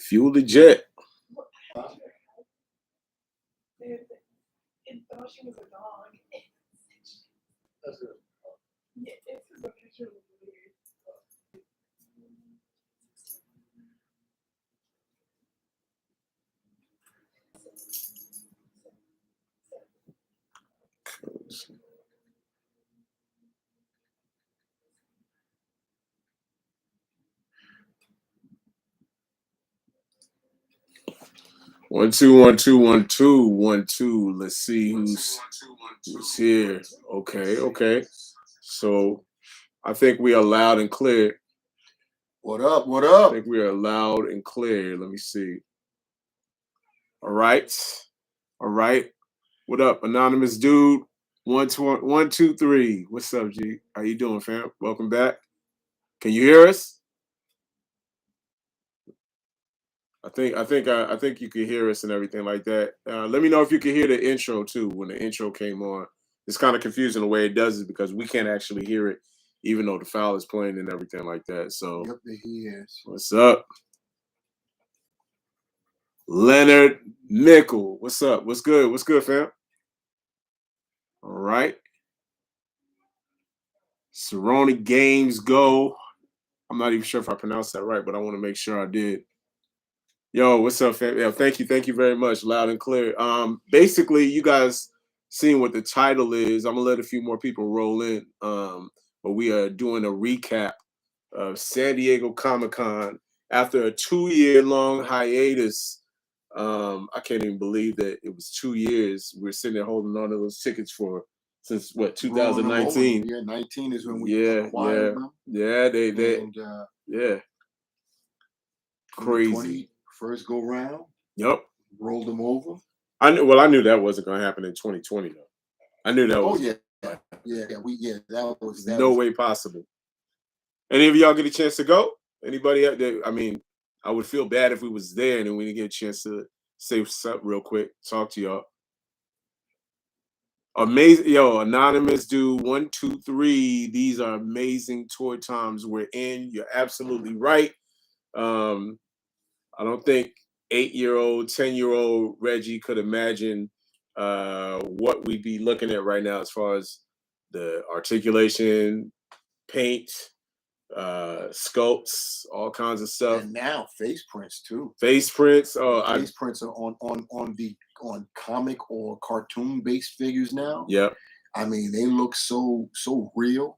Fuel the jet. One two one two one two one two. Let's see who's here. Okay. So I think we are loud and clear. What up? I think we are loud and clear. Let me see. All right. What up, anonymous dude? 123. What's up, G? How you doing, fam? Welcome back. Can you hear us? I think you could hear us and everything like that. Let me know if you can hear the intro too. When the intro came on, it's kind of confusing the way it does it because we can't actually hear it, even though the file is playing and everything like that. So, yep, he is. What's up, Leonard Mickle? What's up? What's good, fam? All right. Cerrone Games Go. I'm not even sure if I pronounced that right, but I want to make sure I did. Yo, what's up, fam? Yeah, thank you very much. Loud and clear. Basically, you guys seeing what the title is. I'm gonna let a few more people roll in. But we are doing a recap of San Diego Comic-Con after a 2-year-long hiatus. I can't even believe that it was 2 years. We're sitting there holding on to those tickets since what 2019. Yeah, 19 is when we acquired them. Yeah. Crazy. First go round. Yep. Rolled them over. I knew that wasn't going to happen in 2020 though. I knew that. That was no way possible. Any of y'all get a chance to go? Anybody out there? I mean, I would feel bad if we was there and then we didn't get a chance to say what's up real quick. Talk to y'all. Amazing, yo, anonymous dude 123. These are amazing toy times we're in. You're absolutely right. I don't think 8-year-old, 10-year-old Reggie could imagine what we'd be looking at right now as far as the articulation, paint, sculpts, all kinds of stuff. And now face prints too. Face prints. Face prints are on comic or cartoon based figures now. Yep. I mean, they look so real.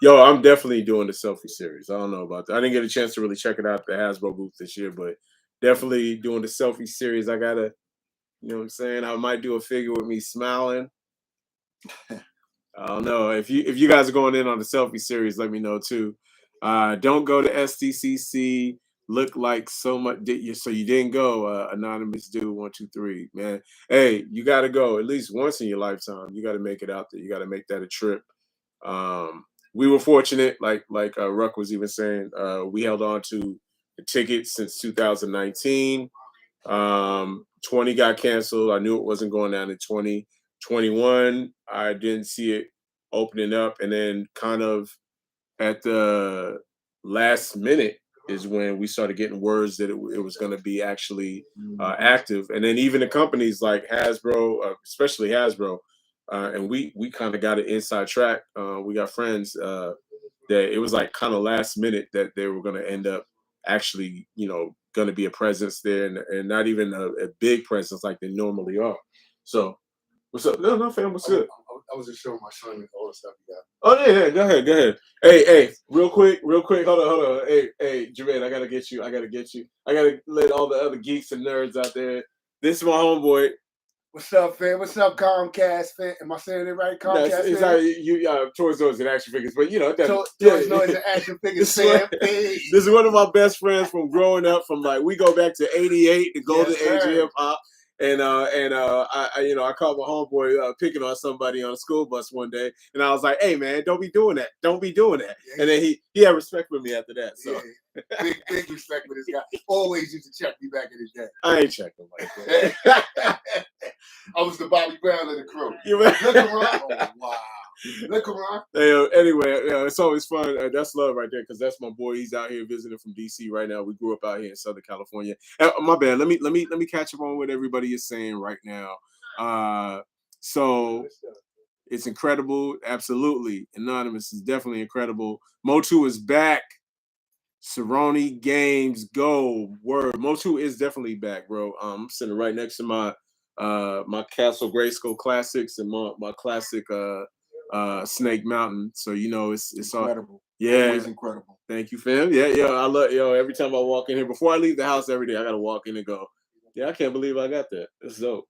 Yo, I'm definitely doing the selfie series. I don't know about that. I didn't get a chance to really check it out at the Hasbro booth this year, but definitely doing the selfie series. I gotta, you know what I'm saying? I might do a figure with me smiling. I don't know. If you guys are going in on the selfie series, let me know too. Don't go to SDCC. Look like so much. So you didn't go, anonymous dude 123, man. Hey, you gotta go at least once in your lifetime. You gotta make it out there. You gotta make that a trip. We were fortunate, like Ruck was even saying, we held on to the tickets since 2019. 20 got canceled. I knew it wasn't going down in 2021. I didn't see it opening up, and then kind of at the last minute is when we started getting words that it was going to be actually active. And then even the companies like Hasbro, especially Hasbro, and we kind of got an inside track. We got friends that it was like kind of last minute that they were going to end up actually, going to be a presence there, and not even a big presence like they normally are. So, what's up? No, fam, what's good? I was just showing my son all the stuff he got. Oh yeah, go ahead. Hey, real quick. Hold on. Hey, Jermaine, I gotta get you. I gotta let all the other geeks and nerds out there. This is my homeboy. What's up, fam? What's up, Comcast fan? Am I saying it right, Comcast it's fan? You Toys Noise and action figures, but Toys Noise and action figures fan. This is one of my best friends from growing up. From we go back to '88, the golden age of hip hop. And I caught my homeboy picking on somebody on a school bus one day, and I was like, "Hey man, don't be doing that. Yeah, and then he had respect for me after that. So big respect for this guy. Always used to check me back in his day. I ain't checking like that. I was the Bobby Brown of the crew. Look around. Oh, wow. Look around. Anyway, it's always fun. That's love right there, because that's my boy. He's out here visiting from DC right now. We grew up out here in Southern California. My bad. Let me catch up on what everybody is saying right now. So it's incredible. Absolutely. Anonymous is definitely incredible. Motu is back. Cerrone Games Go. Word. Motu is definitely back, bro. I'm sitting right next to my my Castle Grayskull classics and my classic Snake Mountain. So it's Incredible. all, yeah. Always incredible. Thank you, fam. Yeah, I love every time I walk in here, before I leave the house every day, I gotta walk in and go, yeah, I can't believe I got that. It's dope.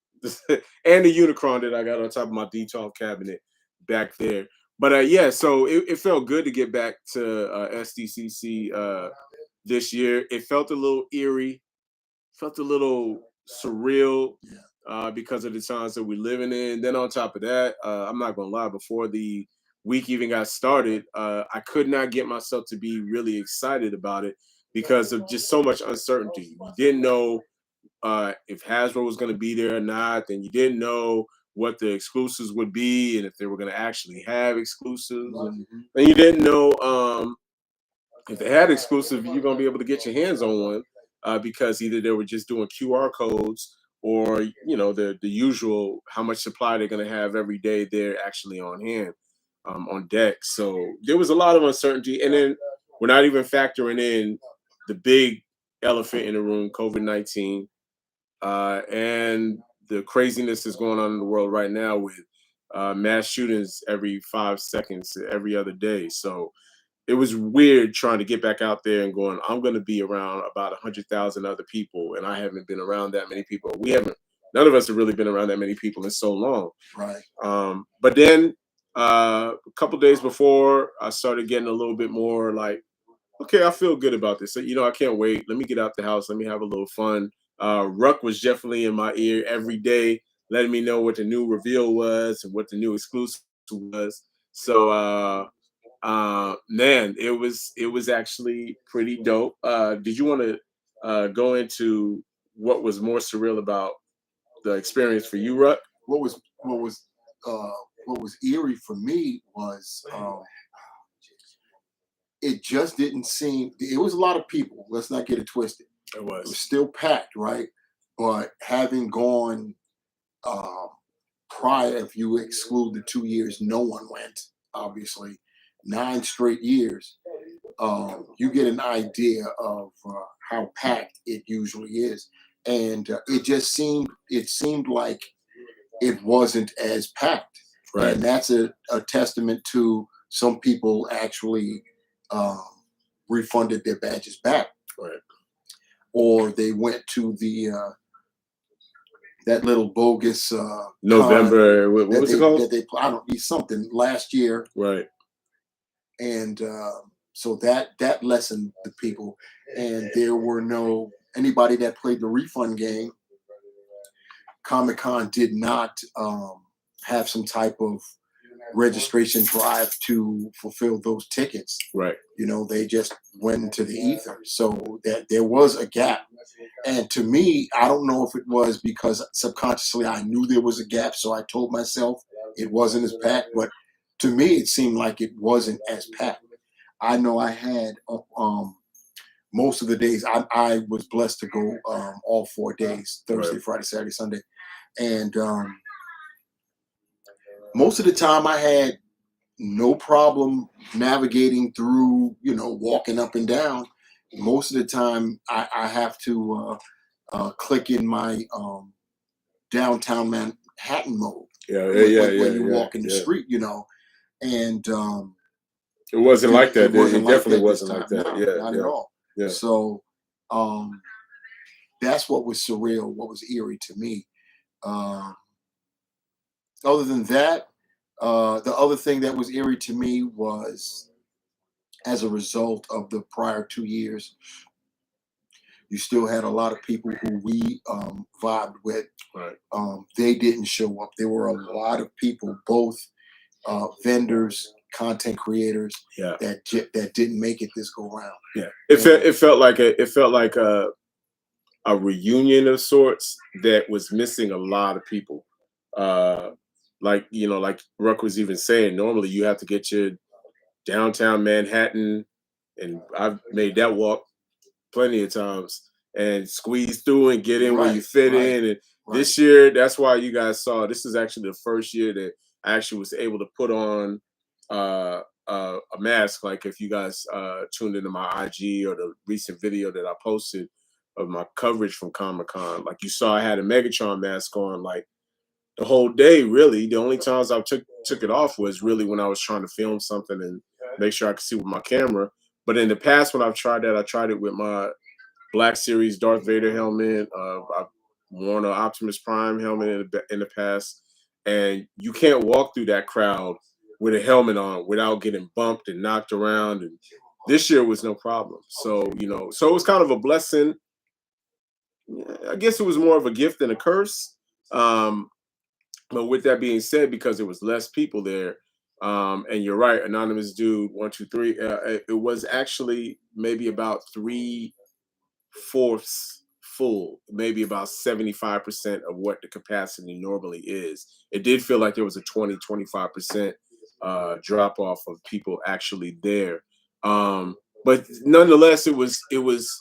And the Unicron that I got on top of my D12 cabinet back there. But yeah, so it felt good to get back to SDCC this year. It felt a little eerie, felt a little surreal because of the times that we're living in. Then on top of that, I'm not gonna lie, before the week even got started, I could not get myself to be really excited about it because of just so much uncertainty. You didn't know if Hasbro was going to be there or not, then you didn't know what the exclusives would be and if they were going to actually have exclusives. And you didn't know if they had exclusive, you're going to be able to get your hands on one because either they were just doing QR codes or, the usual how much supply they're going to have every day they're actually on hand, on deck. So there was a lot of uncertainty. And then we're not even factoring in the big elephant in the room, COVID-19. And the craziness is going on in the world right now with mass shootings every 5 seconds, every other day. So it was weird trying to get back out there and going, I'm going to be around about 100,000 other people. And I haven't been around that many people. None of us have really been around that many people in so long. Right. But then a couple days before, I started getting a little bit more like, okay, I feel good about this. So, I can't wait. Let me get out the house. Let me have a little fun. Ruck was definitely in my ear every day, letting me know what the new reveal was and what the new exclusive was. So, man, it was actually pretty dope. Did you want to go into what was more surreal about the experience for you, Ruck? What was eerie for me was it just didn't seem. It was a lot of people. Let's not get it twisted. It was still packed, right? But having gone prior, if you exclude the 2 years, no one went. Obviously, 9 straight years. You get an idea of how packed it usually is, and it seemed like it wasn't as packed, right. And that's a testament to some people actually refunded their badges back, right, or they went to the that little bogus November. What was it called? I don't know, something last year, right? And so that lessened the people, and there were no anybody that played the refund game. Comic-Con did not have some type of registration drive to fulfill those tickets. Right. They just went into the ether. So that there was a gap. And to me, I don't know if it was because subconsciously I knew there was a gap, so I told myself it wasn't as packed. But to me, it seemed like it wasn't as packed. I know I had most of the days. I was blessed to go all 4 days: Thursday, right, Friday, Saturday, Sunday, and most of the time I had no problem navigating through, walking up and down. Most of the time I have to click in my downtown Manhattan mode. When you walk in the street, and it wasn't like that. It definitely wasn't like that. No, not at all. Yeah. So that's what was surreal, what was eerie to me. Other than that, the other thing that was eerie to me was, as a result of the prior 2 years, you still had a lot of people who we vibed with. Right. They didn't show up. There were a lot of people, both vendors, content creators, that didn't make it this go round. Yeah, it felt like a reunion of sorts that was missing a lot of people. like like Ruck was even saying, normally you have to get your downtown Manhattan, and I've made that walk plenty of times and squeeze through and get in where you Right, fit right, in. And right. this year, that's why you guys saw this is actually the first year that I actually was able to put on a mask. Like if you guys tuned into my IG or the recent video that I posted of my coverage from Comic Con, like you saw, I had a Megatron mask on like the whole day. Really, the only times I took it off was really when I was trying to film something and make sure I could see with my camera. But in the past, when I've tried that, I tried it with my Black Series Darth Vader helmet. I've worn an Optimus Prime helmet in the past, and you can't walk through that crowd with a helmet on without getting bumped and knocked around. And this year was no problem. So so it was kind of a blessing. I guess it was more of a gift than a curse. Um, but with that being said, because there was less people there, and you're right, anonymous dude 123, it was actually maybe about 3/4 full, maybe about 75% of what the capacity normally is. It did feel like there was a 20-25% drop off of people actually there. But nonetheless, it was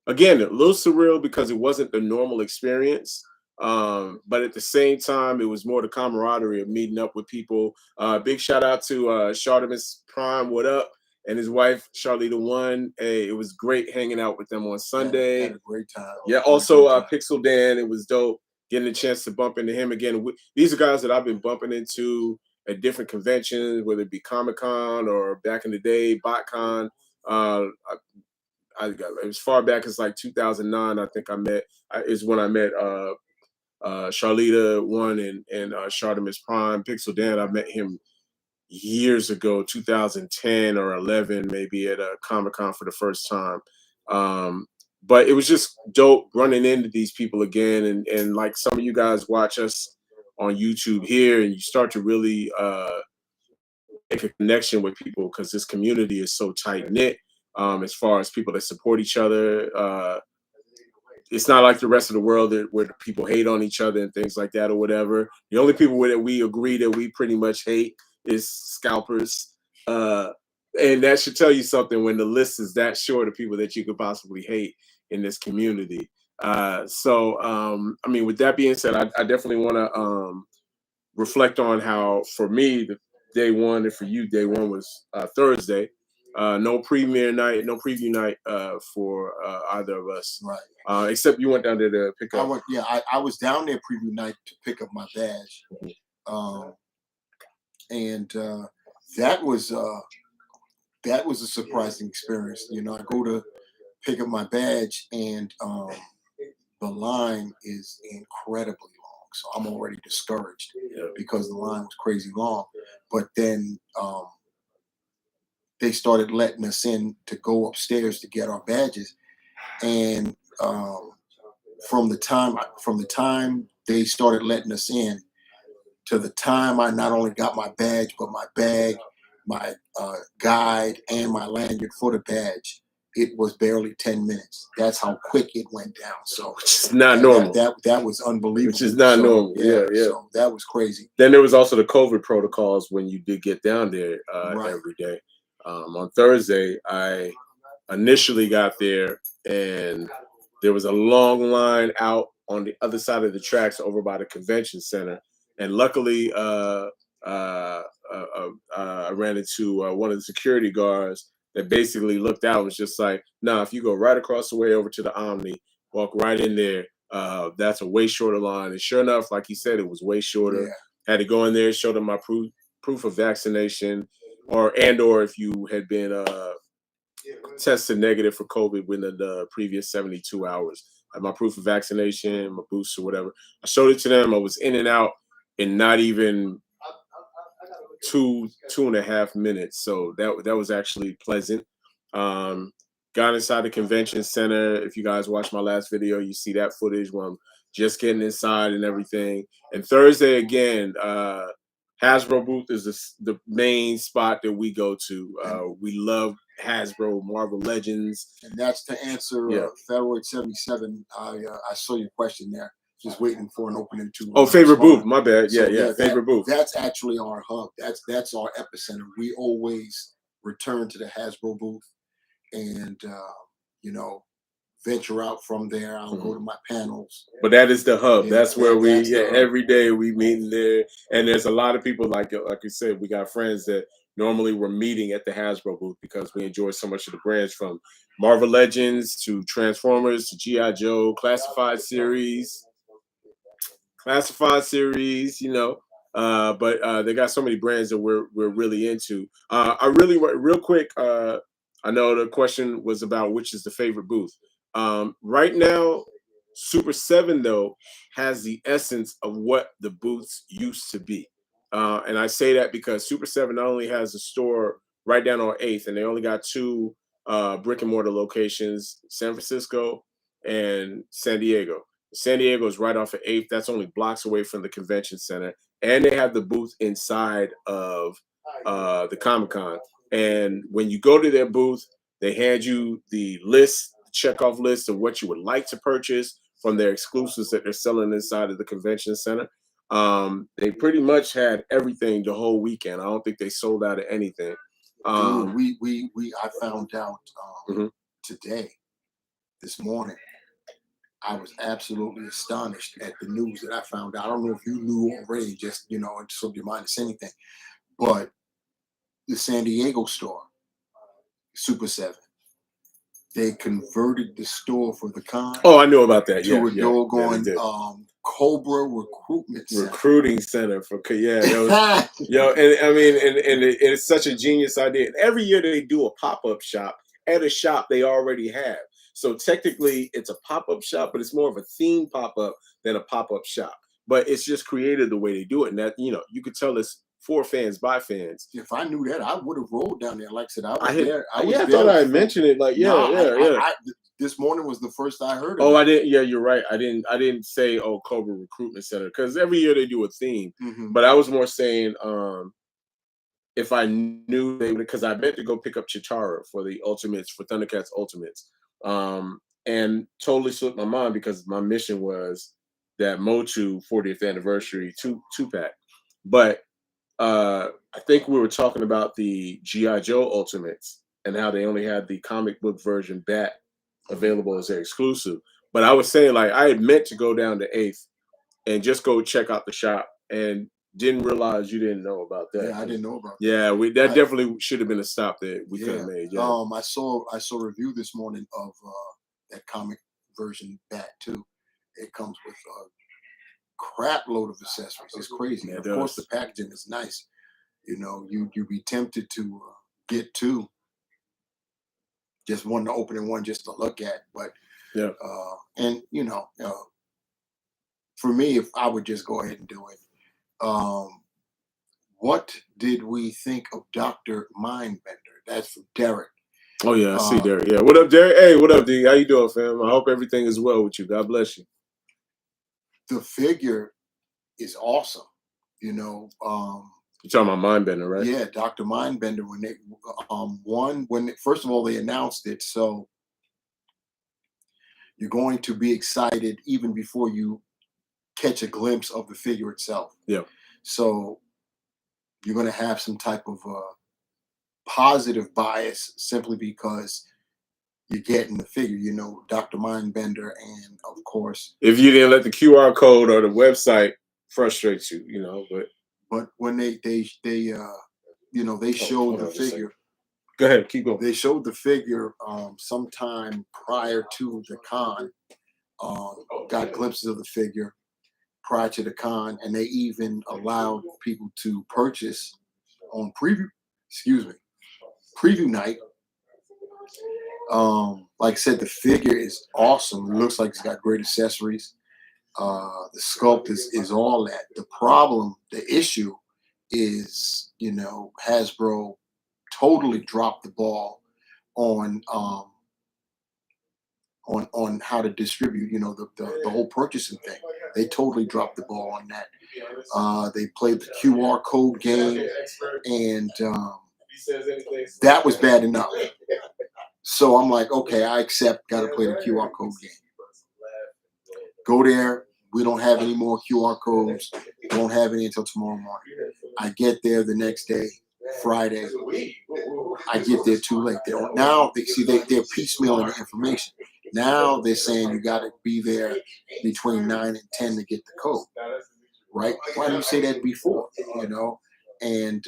again a little surreal because it wasn't the normal experience. But at the same time, it was more the camaraderie of meeting up with people. Big shout out to Chartemis Prime, what up, and his wife Charlie the One. Hey, it was great hanging out with them on Had Sunday. a great time. Yeah, Had a also great time. Pixel Dan, it was dope getting a chance to bump into him again. These are guys that I've been bumping into at different conventions, whether it be Comic Con or back in the day, BotCon. Uh, I got as far back as like 2009. I think is when I met Charlita One and Chartemis Prime. Pixel Dan, I met him years ago, 2010 or 11, maybe at a Comic Con for the first time. But it was just dope running into these people again, and like some of you guys watch us on YouTube here, and you start to really make a connection with people because this community is so tight knit. As far as people that support each other, it's not like the rest of the world where the people hate on each other and things like that or whatever. The only people that we agree that we pretty much hate is scalpers. Uh, and that should tell you something when the list is that short of people that you could possibly hate in this community. I mean, with that being said, I definitely want to reflect on how, for me, the day one, and for you, day one was Thursday. No premiere night, no preview night for either of us. Right. Except you went down there to pick I up. went. Yeah, I was down there preview night to pick up my badge, and that was a surprising experience. You know, I go to pick up my badge, and the line is incredibly long. So I'm already discouraged because the line was crazy long. But then they started letting us in to go upstairs to get our badges, and from the time they started letting us in to the time I not only got my badge but my bag, my guide, and my lanyard for the badge, it was barely 10 minutes. That's how quick it went down. So Which is not normal. That was unbelievable. Which is not So, normal. Yeah. So that was crazy. Then there was also the COVID protocols when you did get down there Right. every day. On Thursday, I initially got there, and there was a long line out on the other side of the tracks over by the convention center. And luckily, I ran into one of the security guards that basically looked out and was just like, "Nah, if you go right across the way over to the Omni, walk right in there, that's a way shorter line." And sure enough, like he said, it was way shorter. Yeah. Had to go in there, show them my proof of vaccination, or if you had been tested negative for COVID within the previous 72 hours. I had my proof of vaccination, my booster, whatever. I showed it to them. I was in and out in not even two and a half minutes. So that was actually pleasant. Um, got inside the convention center. If you guys watch my last video, you see that footage where I'm just getting inside and everything. And Thursday again, Hasbro booth is the main spot that we go to. We love Hasbro, Marvel Legends. And that's to answer Thyroid 77. I saw your question there. just waiting for an opening to. Oh, favorite respond. booth. My bad. So, Yeah. Favorite booth. That's actually our hub. That's our epicenter. We always return to the Hasbro booth, and venture out from there. I'll go to my panels. But that is the hub. Yeah, that's where that's every day we meet in there. And there's a lot of people, like you said, we got friends that normally we're meeting at the Hasbro booth because we enjoy so much of the brands, from Marvel Legends to Transformers to G.I. Joe, Classified series, but they got so many brands that we're really into. I really real quick. I know the question was about which is the favorite booth. Right now, Super 7 though has the essence of what the booths used to be, and I say that because Super 7 not only has a store right down on 8th, and they only got 2 brick and mortar locations, San Francisco and San Diego. San Diego is right off of 8th. That's only blocks away from the convention center. And they have the booth inside of the Comic-Con. And when you go to their booth, they hand you the list, checkoff list of what you would like to purchase from their exclusives that they're selling inside of the convention center. They pretty much had everything the whole weekend. I don't think they sold out of anything. Dude, I found out today, this morning. I was absolutely astonished at the news that I found out. I don't know if you knew already, just, it slipped your mind to say anything. But the San Diego store, Super 7, they converted the store for the con. Oh, I knew about that. To a doggone Cobra recruiting center for that was, and I mean, and it's such a genius idea. And every year they do a pop-up shop at a shop they already have. So technically, it's a pop-up shop, but it's more of a theme pop-up than a pop-up shop. But it's just created the way they do it, and that you could tell it's for fans by fans. If I knew that, I would have rolled down there. Like I said, I was there. I thought I had mentioned it. Like, this morning was the first I heard of it. Oh, I didn't. Yeah, you're right. I didn't say Cobra Recruitment Center, because every year they do a theme. But I was more saying if I knew they would, because I meant to go pick up Chitara for the Ultimates, for Thundercats Ultimates. And totally slipped my mind because my mission was that Motu 40th anniversary two-pack. But I think we were talking about the G.I. Joe Ultimates and how they only had the comic book version back available as their exclusive. But I was saying, like, I had meant to go down to 8th and just go check out the shop, and didn't realize you didn't know about that. Yeah, I didn't know about that. Yeah, that definitely should have been a stop that we could have made. Yeah. I saw a review this morning of that comic version bat too. It comes with a crap load of accessories. It's crazy. Yeah, of course, the packaging is nice. You'd be tempted to get 2. Just one to open and one just to look at. But for me, if I would just go ahead and do it. What did we think of Dr. Mindbender? That's from Derek. Oh yeah, I see Derek. Yeah, what up, Derek? Hey, what up, D? How you doing, fam? I hope everything is well with you. God bless you. The figure is awesome. You're talking about Mindbender, right? Yeah, Dr. Mindbender. When they first of all they announced it, so you're going to be excited even before you catch a glimpse of the figure itself. Yeah. So you're going to have some type of positive bias simply because you're getting the figure, Dr. Mindbender, and of course, if you didn't let the QR code or the website frustrate you, but when they showed the figure. Go ahead, keep going. They showed the figure sometime prior to the con. Got glimpses of the figure prior to the con, and they even allowed people to purchase on preview night. Like I said, the figure is awesome. It looks like it's got great accessories. The sculpt is all that. The issue is, Hasbro totally dropped the ball on how to distribute, the whole purchasing thing. They totally dropped the ball on that. They played the QR code game, and that was bad enough. So I'm like, okay, I accept. Got to play the QR code game. Go there, we don't have any more QR codes. Won't have any until tomorrow morning. I get there the next day, Friday. I get there too late. Now they're piecemealing the information. Now they're saying you got to be there between 9 and 10 to get the code. Right? Why didn't you say that before? You know, and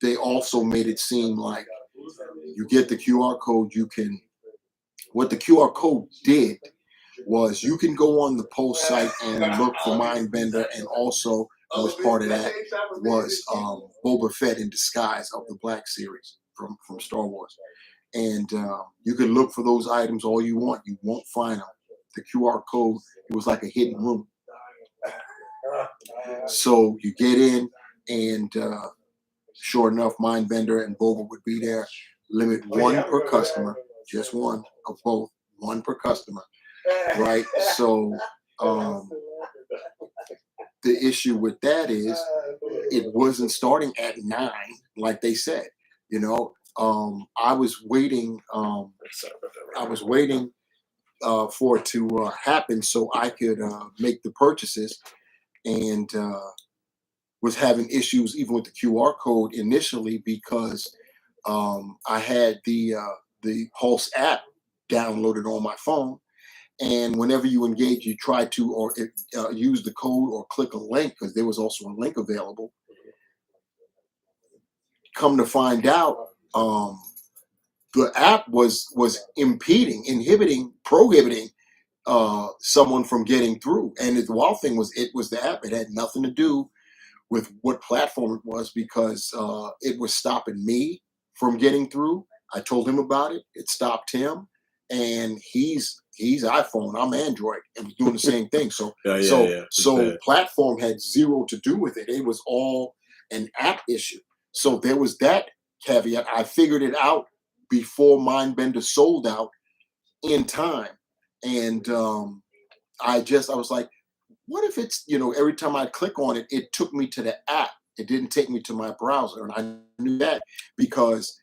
they also made it seem like you get the QR code. What the QR code did was you can go on the post site and look for Mindbender, and also was part of that was Boba Fett in Disguise of the Black series from Star Wars. And you can look for those items all you want. You won't find them. The QR code, it was like a hidden room. So you get in, and sure enough, Mindbender and Boba would be there. Limit one per customer, just one of both, one per customer, right? So the issue with that is it wasn't starting at 9 like they said. You know, I was waiting. For it to happen so I could make the purchases, and was having issues even with the QR code initially because I had the Pulse app downloaded on my phone, and whenever you engage, you try to or use the code or click a link because there was also a link available. Come to find out, the app was inhibiting, prohibiting someone from getting through. And the wild thing was, it was the app. It had nothing to do with what platform it was because it was stopping me from getting through. I told him about it. It stopped him, and he's iPhone. I'm Android, and we're doing the same thing. So so platform had zero to do with it. It was all an app issue. So there was that caveat. I figured it out before Mindbender sold out in time, and I was like, what if it's, every time I click on it, it took me to the app. It didn't take me to my browser. And I knew that because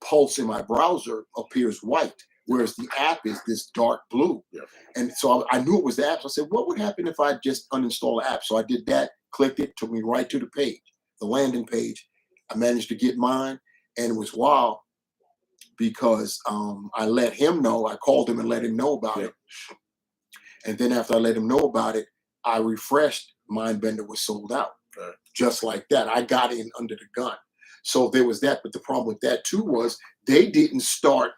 Pulse in my browser appears white, whereas the app is this dark blue. Yeah. And so I knew it was the app. So I said, what would happen if I just uninstall the app? So I did that, clicked it, took me right to the page, the landing page. I managed to get mine, and it was wild because I let him know. I called him and let him know about it. And then after I let him know about it, I refreshed. Mindbender was sold out. Right. Just like that. I got in under the gun. So there was that. But the problem with that too was they didn't start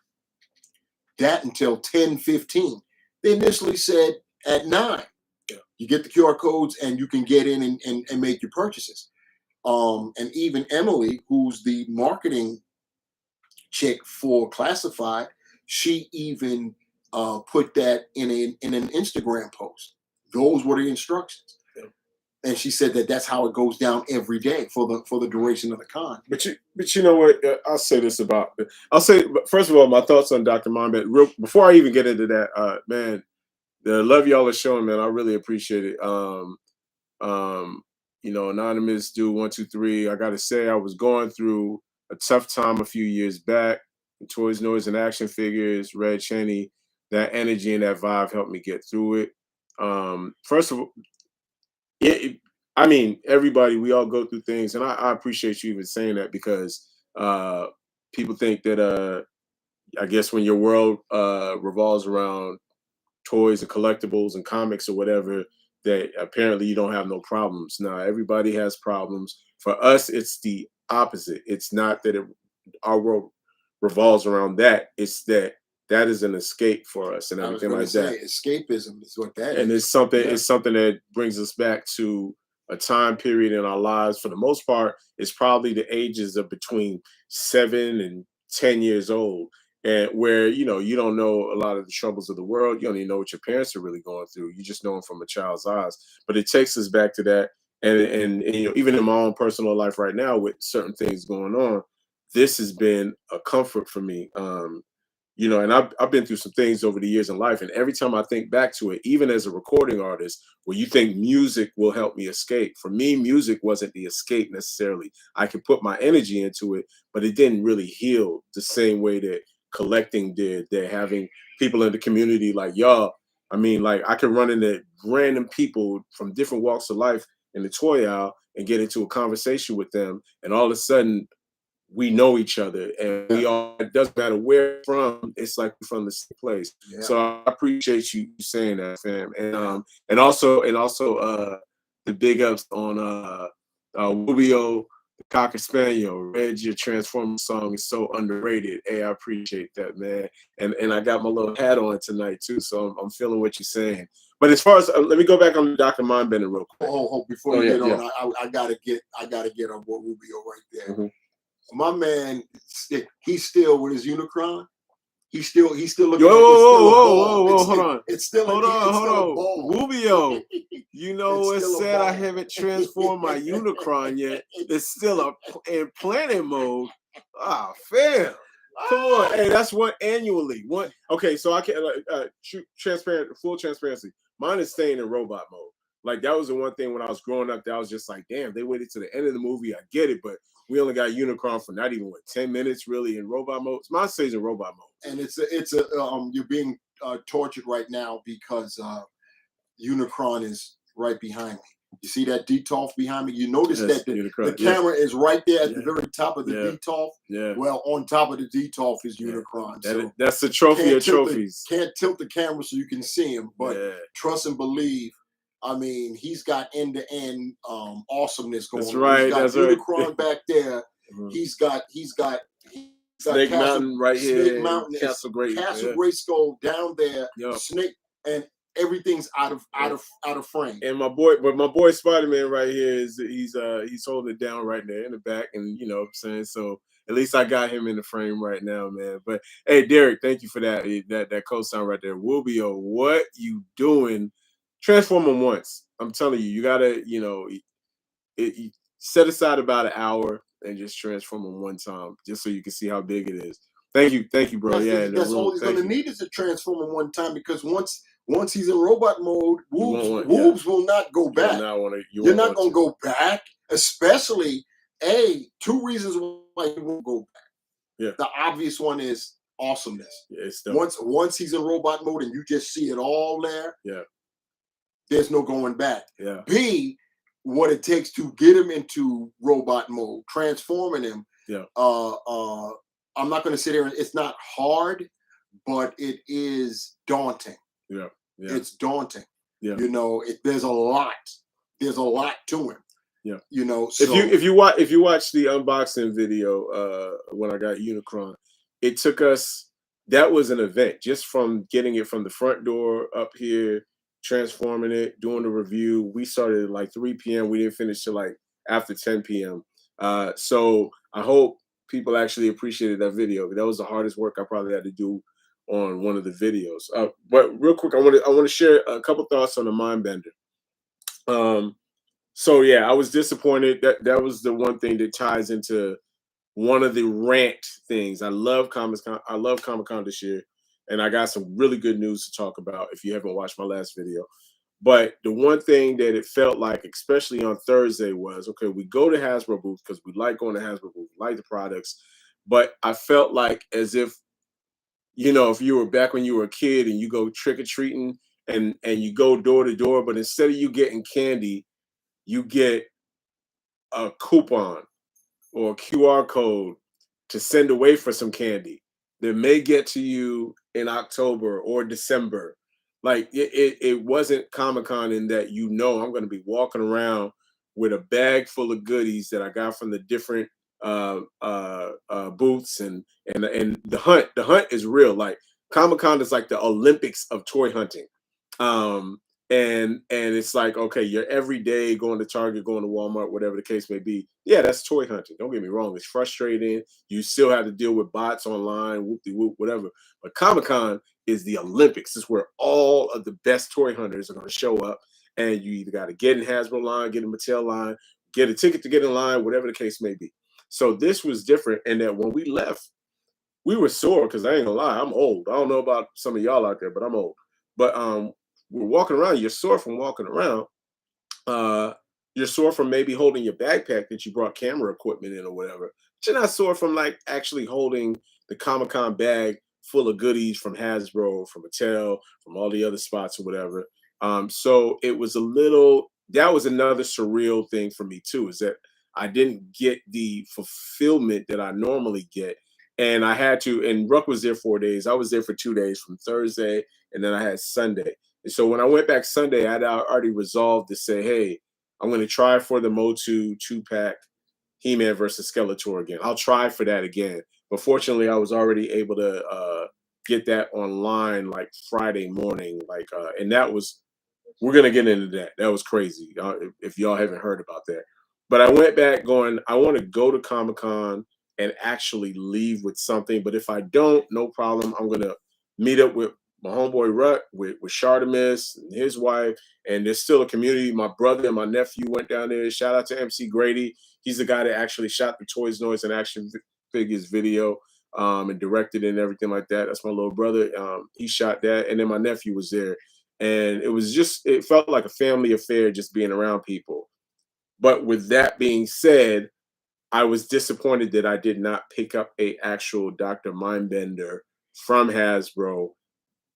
that until 10:15. They initially said at 9. Yeah. You get the QR codes and you can get in and make your purchases. And even Emily, who's the marketing chick for Classified, she even put that in an Instagram post. Those were the instructions, and she said that's how it goes down every day for the duration of the con. But you know what? I'll say first of all, my thoughts on Dr. Mindbender. Before I even get into that, man, the love y'all are showing, man, I really appreciate it. Anonymous Dude 123. I got to say, I was going through a tough time a few years back. Toys, Noise, and Action Figures, Red Cheney. That energy and that vibe helped me get through it. First of all, everybody, we all go through things, and I appreciate you even saying that because people think that I guess when your world revolves around toys and collectibles and comics or whatever, that apparently you don't have no problems. Now, everybody has problems. For us, it's the opposite. It's not that our world revolves around that. It's that is an escape for us and everything like that. Escapism is what that is. And it's something that brings us back to a time period in our lives. For the most part, it's probably the ages of between 7 and 10 years old, and where you don't know a lot of the troubles of the world. You don't even know what your parents are really going through. You just know them from a child's eyes. But it takes us back to that, and even in my own personal life right now with certain things going on, this has been a comfort for me. And I've been through some things over the years in life, and every time I think back to it, even as a recording artist, where you think music will help me escape, for me, music wasn't the escape necessarily. I could put my energy into it, but it didn't really heal the same way that collecting did. That having people in the community like y'all I mean, like I can run into random people from different walks of life in the toy aisle and get into a conversation with them, and all of a sudden we know each other, and we all, it doesn't matter where we're from, it's like we're from the same place. Yeah. So I appreciate you saying that, fam. And also the big ups on Rubio the Cocker Spaniel. Reg, your Transformer song is so underrated. Hey, I appreciate that, man. And I got my little hat on tonight too, so I'm feeling what you're saying. But as far as let me go back on Dr. Mindbender real quick. Before you get on, I gotta get on board Rubio right there. Mm-hmm. My man, he's still with his Unicron. He's still looking. Whoa, hold on. It's still hold on. Rubio, you know what said I haven't transformed my Unicron yet. It's still in planning mode. Ah, fam. Come on. Hey, that's one annually. One. Okay, so I can full transparency. Mine is staying in robot mode. Like that was the one thing when I was growing up that I was just like, damn, they waited to the end of the movie. I get it, but we only got Unicron for not even 10 minutes really in robot mode. Mine stays in robot mode. And you're being tortured right now because Unicron is right behind me. You see that DTOF behind me? You notice that the camera is right there at the very top of the DTOF. Yeah. Well, on top of the DTOF is Unicron. So that's the trophy of trophies. Can't tilt the camera so you can see him, but trust and believe. I mean, he's got end-to-end awesomeness going on. He's got Unicron back there. Mm-hmm. He's got Snake Mountain right here. Snake Mountain, Castle Grayskull down there. Yep. Snake, and everything's out of frame. And my boy Spider-Man right here he's holding it down right there in the back, and you know what I'm saying. So at least I got him in the frame right now, man. But hey, Derek, thank you for that co-sign right there. Rubio, what you doing? Transform them once. I'm telling you, you gotta, set aside about an hour and just transform them one time, just so you can see how big it is. Thank you, bro. That's all he's gonna need is to transform him one time, because once he's in robot mode, Woobs will not go back. You're not gonna go back, especially two reasons why you won't go back. Yeah. The obvious one is awesomeness. Yeah, it's dope. Once he's in robot mode and you just see it all there. Yeah. There's no going back. Yeah. B, what it takes to get him into robot mode, transforming him. Yeah. I'm not going to sit here and it's not hard, but it is daunting. Yeah. It's daunting. Yeah. There's a lot to him. Yeah. So if you watch the unboxing video when I got Unicron, it took us, that was an event just from getting it from the front door up here, transforming it, doing the review. We started at like 3 p.m. We didn't finish till like after 10 p.m. So I hope people actually appreciated that video. That was the hardest work I probably had to do on one of the videos. But real quick, I want to share a couple thoughts on the Mindbender. So yeah, I was disappointed. That was the one thing that ties into one of the rant things. I love Comic-Con. I love Comic-Con this year. And I got some really good news to talk about if you haven't watched my last video. But the one thing that it felt like, especially on Thursday, was, okay, we go to Hasbro booth because we like going to Hasbro booth, we like the products. But I felt like as if, if you were back when you were a kid and you go trick-or-treating and you go door to door, but instead of you getting candy, you get a coupon or a QR code to send away for some candy that may get to you in October or December. Like it wasn't Comic-Con in that I'm going to be walking around with a bag full of goodies that I got from the different booths and the hunt is real. Like Comic-Con is like the Olympics of toy hunting. And it's like, okay, you're every day going to Target, going to Walmart, whatever the case may be. Yeah, that's toy hunting. Don't get me wrong. It's frustrating. You still have to deal with bots online, whoop-de-whoop, whatever. But Comic-Con is the Olympics. It's where all of the best toy hunters are going to show up. And you either got to get in Hasbro line, get in Mattel line, get a ticket to get in line, whatever the case may be. So this was different. And that when we left, we were sore because I ain't going to lie. I'm old. I don't know about some of y'all out there, but I'm old. But we're walking around, you're sore from walking around. You're sore from maybe holding your backpack that you brought camera equipment in or whatever. But you're not sore from like actually holding the Comic-Con bag full of goodies from Hasbro, from Mattel, from all the other spots or whatever. So it was that was another surreal thing for me too, is that I didn't get the fulfillment that I normally get. And I had to, and Ruck was there 4 days. I was there for 2 days from Thursday, and then I had Sunday. And so when I went back Sunday, I'd already resolved to say, hey, I'm going to try for the Motu 2-pack He-Man versus Skeletor again. I'll try for that again. But fortunately, I was already able to get that online like Friday morning. And that was, we're going to get into that. That was crazy if y'all haven't heard about that. But I went back going, I want to go to Comic-Con and actually leave with something. But if I don't, no problem. I'm going to meet up with my homeboy Ruck, with Shardamus and his wife. And there's still a community. My brother and my nephew went down there. Shout out to MC Grady. He's the guy that actually shot the Toys, Noise, and Action Figures video and directed it and everything like that. That's my little brother. He shot that. And then my nephew was there. And it felt like a family affair just being around people. But with that being said, I was disappointed that I did not pick up a actual Dr. Mindbender from Hasbro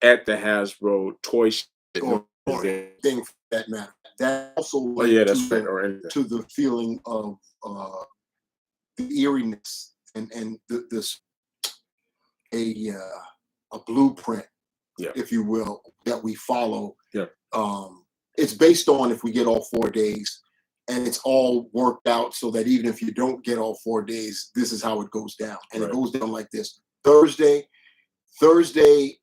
at the Hasbro toy show. Or thing for that matter. That also led to the feeling of the eeriness and a blueprint, if you will, that we follow. Yeah. It's based on if we get all 4 days, and it's all worked out so that even if you don't get all 4 days, this is how it goes down. And it goes down like this. Thursday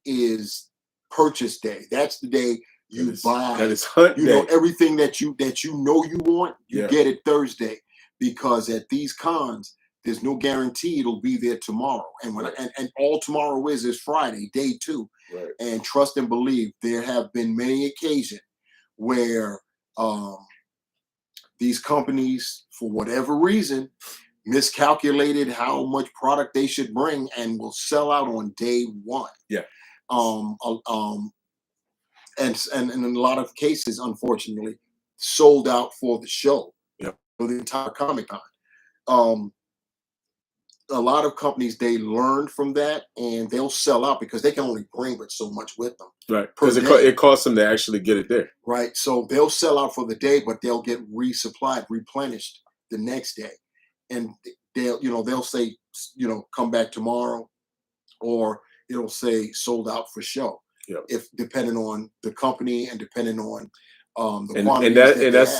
is purchase day. That's the day you buy. That is hunt day. Know, everything that you know you want, you get it Thursday. Because at these cons, there's no guarantee it'll be there tomorrow. And and all tomorrow is Friday, day 2. Right. And trust and believe, there have been many occasions where these companies, for whatever reason, miscalculated how much product they should bring and will sell out on day 1. Yeah. And in a lot of cases, unfortunately, sold out for the show. Yeah. For the entire Comic-Con. A lot of companies, they learned from that, and they'll sell out because they can only bring but so much with them. Right, because it costs them to actually get it there. Right, so they'll sell out for the day, but they'll get resupplied, replenished the next day, and they'll say, come back tomorrow, or it'll say sold out for show. Yeah. If depending on the company and depending on the quantities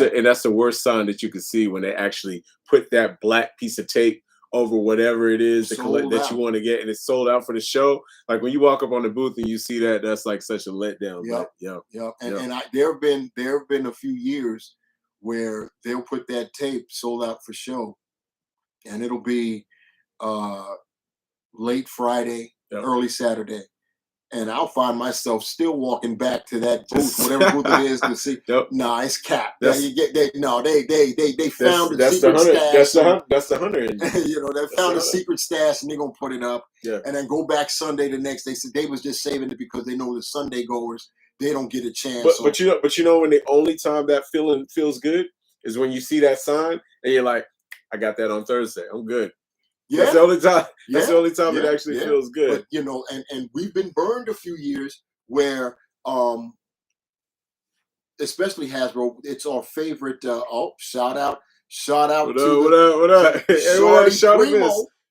and that's the worst sign that you can see, when they actually put that black piece of tape over whatever it is that you want to get, and it's sold out for the show. Like when you walk up on the booth and you see that, that's like such a letdown. Yep. And there have been a few years where they'll put that tape sold out for show, and it'll be late Friday, early Saturday. And I'll find myself still walking back to that booth, whatever booth it is, to see. Nah, it's capped. They found a secret stash. That's the hunter. They found a secret stash, and they're gonna put it up. Yeah. And then go back Sunday the next day. So they was just saving it because they know the Sunday goers, they don't get a chance. But you know when the only time that feeling feels good is when you see that sign and you're like, I got that on Thursday. I'm good. Yeah. That's the only time. That's the only time it actually feels good. But and we've been burned a few years where, especially Hasbro, it's our favorite. Shout out! What up?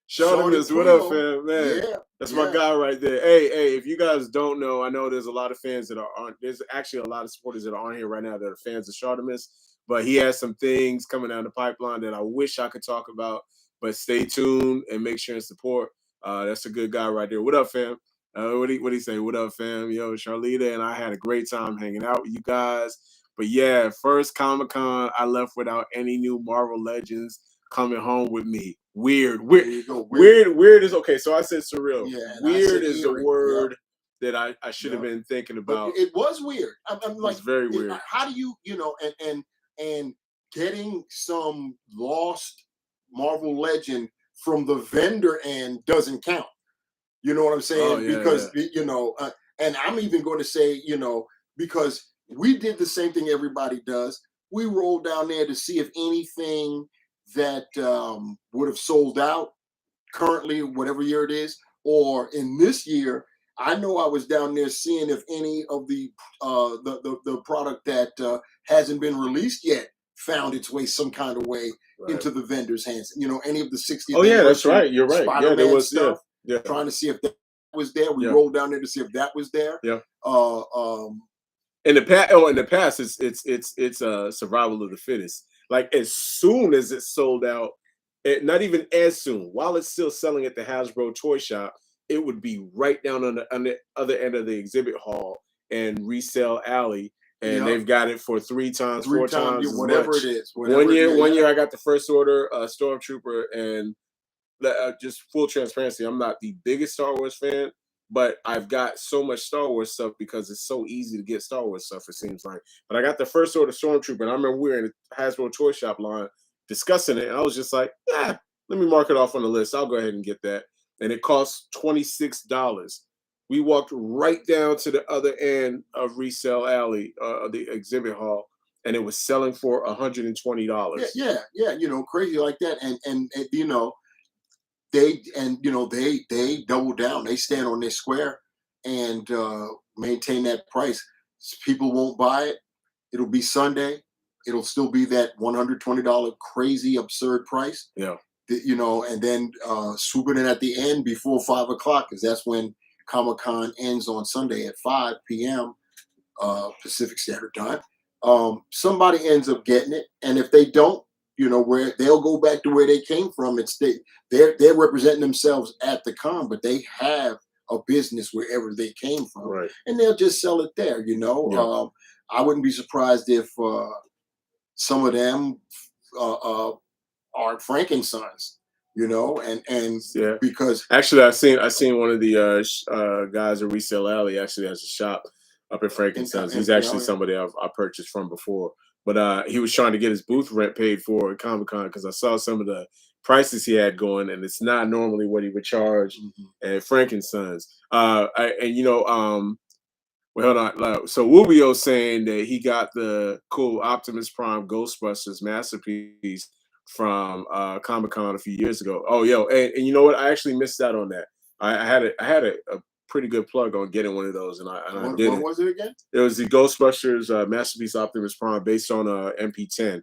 Shardamus, what up, fam? Man, that's my guy right there. Hey, if you guys don't know, I know there's a lot of fans that aren't. There's actually a lot of supporters that are on here right now that are fans of Shardamus, but he has some things coming down the pipeline that I wish I could talk about. But stay tuned and make sure and support. That's a good guy right there. What up, fam? What he say? What up, fam? Yo, Charlita and I had a great time hanging out with you guys. But yeah, first Comic-Con, I left without any new Marvel Legends coming home with me. Weird is okay. So I said surreal. Yeah, weird is the word that I should have been thinking about. But it was weird. I'm like, it's very weird. How do you and getting some lost Marvel Legend from the vendor end doesn't count. You know what I'm saying? Because and I'm even going to say, because we did the same thing everybody does. We rolled down there to see if anything that would have sold out currently, whatever year it is, or in this year, I know I was down there seeing if any of the product that hasn't been released yet found its way some kind of way Right. into the vendors' hands. You know, any of the 60th Oh yeah, that's anniversary right. You're right. Yeah, there Spider-Man was. Yeah, stuff. yeah, Trying to see if that was there. We yeah, rolled down there to see if that was there. yeah. Uh, um, In the past, it's survival of the fittest. Like as soon as it sold out, not even as soon, while it's still selling at the Hasbro toy shop, it would be right down on the other end of the exhibit hall and resale alley, and yeah, they've got it for three times, three four times, times as whatever much. it is, One whatever. year, Yeah, one yeah. year I got the first order, Stormtrooper, and just full transparency, I'm not the biggest Star Wars fan, but I've got so much Star Wars stuff because it's so easy to get Star Wars stuff, it seems like. But I got the first order Stormtrooper, and I remember we were in the Hasbro toy shop line discussing it, and I was just like, yeah, let me mark it off on the list. I'll go ahead and get that. And it costs $26. We walked right down to the other end of Resale Alley, the exhibit hall, and it was selling for Yeah, $120. yeah, yeah, you know, crazy like that, and you know, they double down. They stand on their square and maintain that price. People won't buy it. It'll be Sunday. It'll still be that $120 crazy absurd price. Yeah. You know, and then swoop it in at the end before 5 o'clock, because that's when Comic Con ends on Sunday at 5 p.m. Pacific Standard Time. Somebody ends up getting it, and if they don't, you know, where they'll go back to where they came from. They're representing themselves at the con, but they have a business wherever they came from, Right. and they'll just sell it there. You know, Yeah. I wouldn't be surprised if some of them are Frankensons. You know, and Yeah. because Actually, I seen one of the guys at Resale Alley actually has a shop up in Frankenstein's. He's you know, actually somebody I purchased from before, but he was trying to get his booth rent paid for at Comic Con because I saw some of the prices he had going, and it's not normally what he would charge at Frankenstein's. And you know, well, hold on. So Rubio's saying that he got the cool Optimus Prime Ghostbusters masterpiece from Comic Con a few years ago. Oh, yo, and you know what? I actually missed out on that. I had a pretty good plug on getting one of those, and I what didn't. was it again? It was the Ghostbusters masterpiece Optimus Prime based on MP10,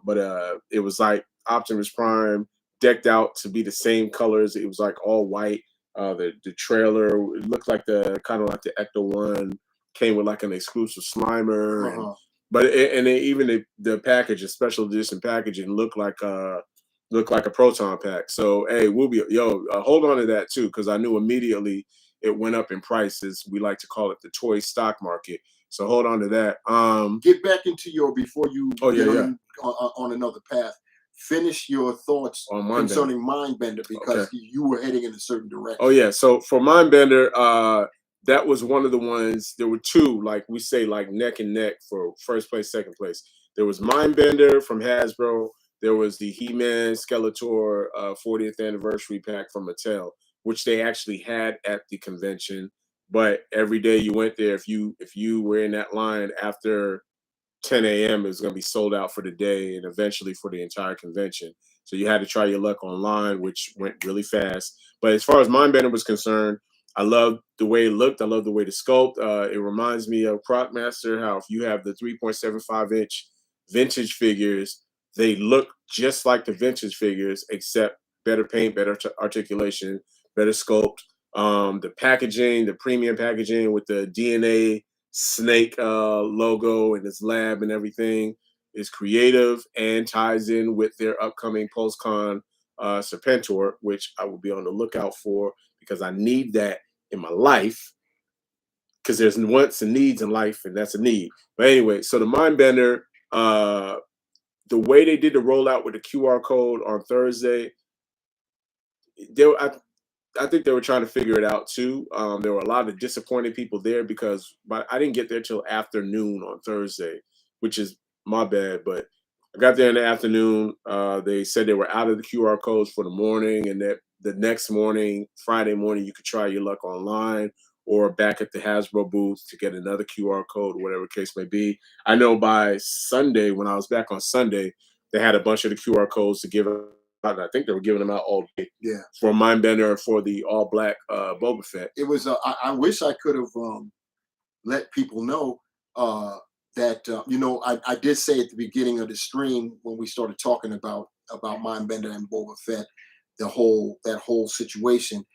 but it was like Optimus Prime decked out to be the same colors. It was like all white. The trailer, it looked like the kind of like the Ecto one, came with like an exclusive Slimer, and Uh-huh. but even the package, the special edition packaging, looked like a proton pack. So hey, we'll be hold on to that too, because I knew immediately it went up in prices. We like to call it the toy stock market. So hold on to that. Get back into your before you Oh get yeah, on another path. Finish your thoughts on Monday. concerning Mindbender, because Okay. you were heading in a certain direction. Oh yeah. So for Mindbender, that was one of the ones. There were two, like we say, like neck and neck for first place, second place. There was Mindbender from Hasbro. There was the He-Man Skeletor 40th anniversary pack from Mattel, which they actually had at the convention. But every day you went there, if you were in that line after 10 a.m., it was going to be sold out for the day and eventually for the entire convention. So you had to try your luck online, which went really fast. But as far as Mindbender was concerned, I loved the way it looked. I love the way the sculpt. It reminds me of Crocmaster, how if you have the 3.75-inch vintage figures, they look just like the vintage figures, except better paint, better articulation, better sculpt. The packaging, the premium packaging with the DNA snake logo and his lab and everything is creative and ties in with their upcoming PostCon Serpentor, which I will be on the lookout for because I need that in my life, because there's wants and needs in life, and that's a need. But anyway, so the Mindbender, the way they did the rollout with the QR code on Thursday, there I think they were trying to figure it out too. There were a lot of disappointed people there because I didn't get there till afternoon on Thursday, which is my bad. But I got there in the afternoon. They said they were out of the QR codes for the morning, and that the next morning, Friday morning, you could try your luck online or back at the Hasbro booth to get another QR code, whatever case may be. I know by Sunday, when I was back on Sunday, they had a bunch of the QR codes to give out. I think they were giving them out all day Yeah. for Mindbender and for the all black Boba Fett. It was. I wish I could have let people know that I did say at the beginning of the stream when we started talking about Mindbender and Boba Fett, that whole situation,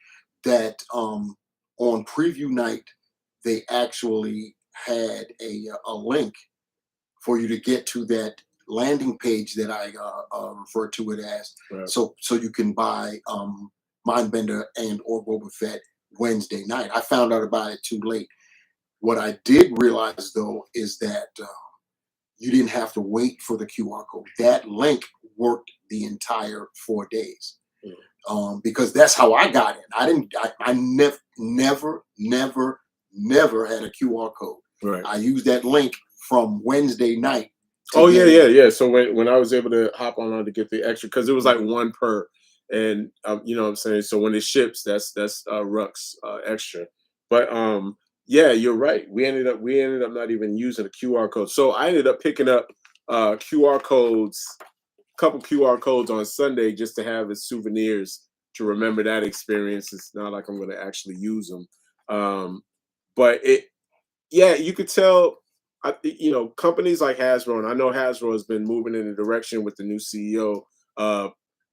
that on preview night they actually had a link for you to get to that landing page that I refer to it as, Right. so you can buy Mindbender and or Boba Fett Wednesday night. I found out about it too late. What I did realize though is that you didn't have to wait for the QR code. That link worked the entire 4 days. Because that's how I got in. I never had a QR code. Right. I used that link from Wednesday night. Oh yeah. So when I was able to hop on to get the extra, because it was like one per, and you know what I'm saying. So when it ships, that's Rux extra. But yeah, you're right. We ended up not even using a QR code. So I ended up picking up QR codes, couple QR codes on Sunday just to have as souvenirs to remember that experience. It's not like I'm going to actually use them, but you could tell. Companies like Hasbro, and I know Hasbro has been moving in a direction with the new CEO.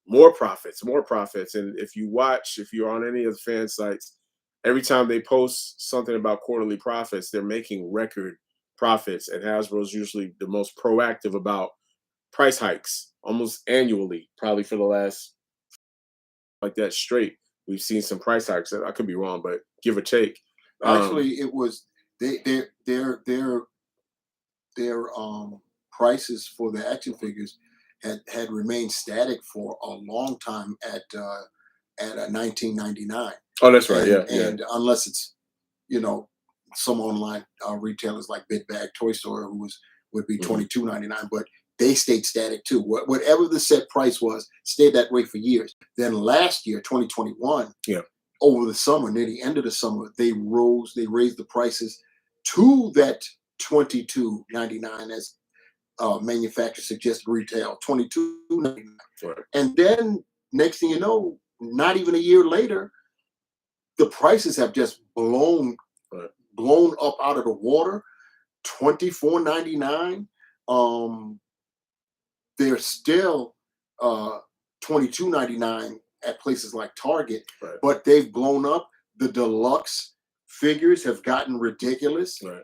More profits. And if you're on any of the fan sites, every time they post something about quarterly profits, they're making record profits. And Hasbro is usually the most proactive about price hikes almost annually, probably for the last like that straight. We've seen some price hikes. I could be wrong, but give or take. Actually, it was their prices for the action figures had remained static for a long time at $19.99. Oh, that's right. And unless it's some online retailers like Big Bag Toy Store would be $22.99, but they stayed static too. Whatever the set price was, stayed that way for years. Then last year, 2021, over the summer, near the end of the summer, they raised the prices to that $22.99 as manufacturer suggested retail, $22.99. Right. And then next thing you know, not even a year later, the prices have just blown up out of the water. $24.99. They're still $22.99 at places like Target, but they've blown up. The deluxe figures have gotten ridiculous. Right.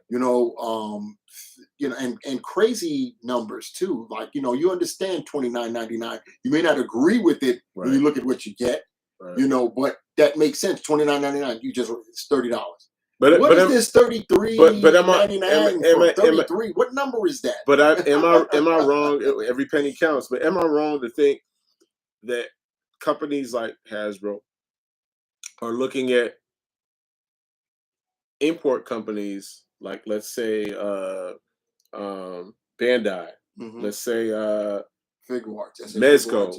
And crazy numbers too. Like you understand $29.99. You may not agree with it when you look at what you get. Right. But that makes sense. $29.99. It's $30. What is this 33.99 for 33? What number is that? But am I wrong? Every penny counts. But am I wrong to think that companies like Hasbro are looking at import companies like, let's say, Bandai, let's say Figuarts, Mezco.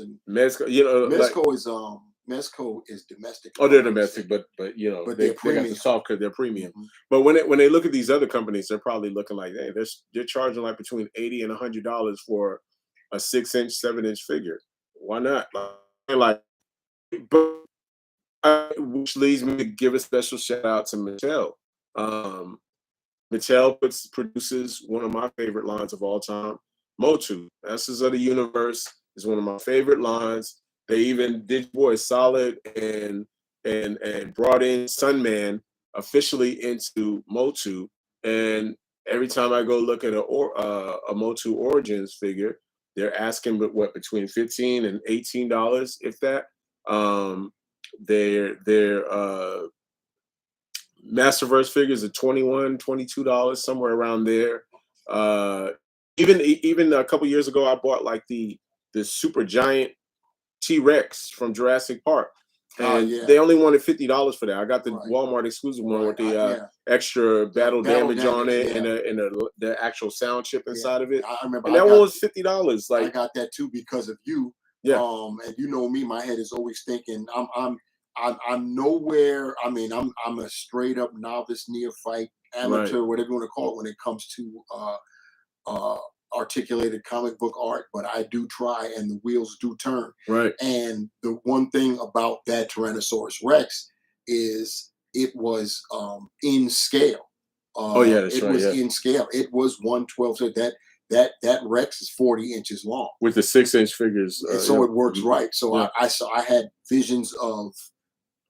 Mezco is domestic. Oh, they're domestic, but they got the soft code, they're premium. But when they look at these other companies, they're probably looking like, hey, they're charging like between $80 and $100 for a 6-inch, 7-inch figure. Why not? Which leads me to give a special shout out to Mattel. Mattel produces one of my favorite lines of all time, Motu. Masters of the Universe is one of my favorite lines. They even did Solid and brought in Sunman officially into Motu. And every time I go look at a Motu Origins figure, they're asking between $15 and $18, if that. Their Masterverse figures are $21, $22, somewhere around there. Even a couple years ago, I bought like the super giant T-Rex from Jurassic Park, and they only wanted $50 for that. I got the Walmart exclusive one with the extra battle damage on it and the actual sound chip inside of it. I remember, and that one was $50. I got that too because of you. Yeah. And you know me, my head is always thinking I'm nowhere. I mean, I'm a straight up novice, neophyte, amateur, whatever you want to call it, when it comes to articulated comic book art, but I do try, and the wheels do turn. Right. And the one thing about that Tyrannosaurus Rex is it was in scale. Oh yeah, that's It right. was Yeah, in scale. It was 1/12. So that Rex is 40 inches long. with the 6-inch figures. And so it works right. So Yeah. I had visions of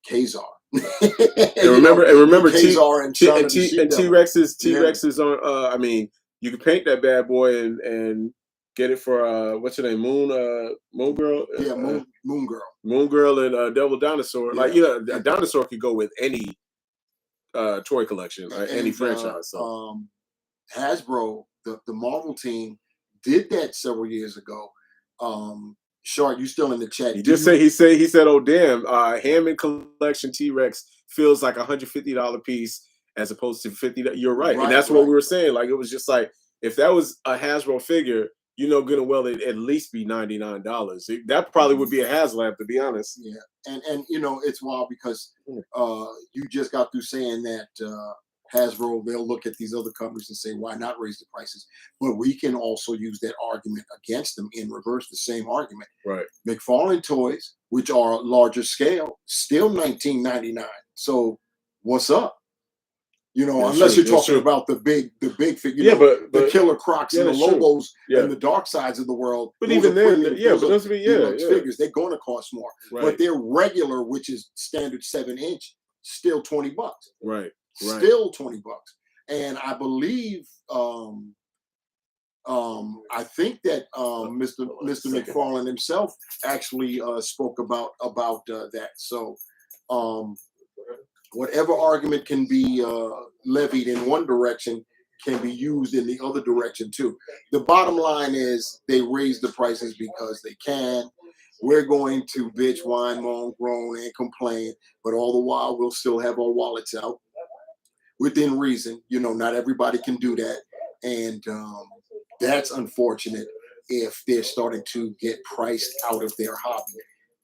Kazar. And remember Kazar and T-Rexes on. I mean, you can paint that bad boy and get it for what's her name, Moon Girl. Yeah, Moon Girl. Moon Girl and Devil Dinosaur. Yeah. Like a dinosaur could go with any toy collection, any franchise. So Hasbro, the Marvel team, did that several years ago. Short, you still in the chat? He said, "Oh damn, Hammond Collection T-Rex feels like $150 piece as opposed to $50." You're right, and that's what we were saying. Like it was just like if that was a Hasbro figure, good and well, it'd at least be $99. That probably would be a HasLab, to be honest. Yeah, and it's wild because you just got through saying that Hasbro, they'll look at these other companies and say, why not raise the prices? But we can also use that argument against them in reverse, the same argument. Right. McFarlane toys, which are larger scale, still $19.99. So what's up? Unless you're talking about the big figure, but the Killer Crocs and the Lobos and the Dark Sides of the world. But even then, those figures, they're going to cost more. Right. But they're regular, which is standard 7-inch, still $20. Right. Still $20. And I believe I think that Mr. McFarlane himself actually spoke about that. So whatever argument can be levied in one direction can be used in the other direction too. The bottom line is they raise the prices because they can. We're going to bitch, whine, moan, groan, and complain, but all the while we'll still have our wallets out within reason. Not everybody can do that, and that's unfortunate if they're starting to get priced out of their hobby.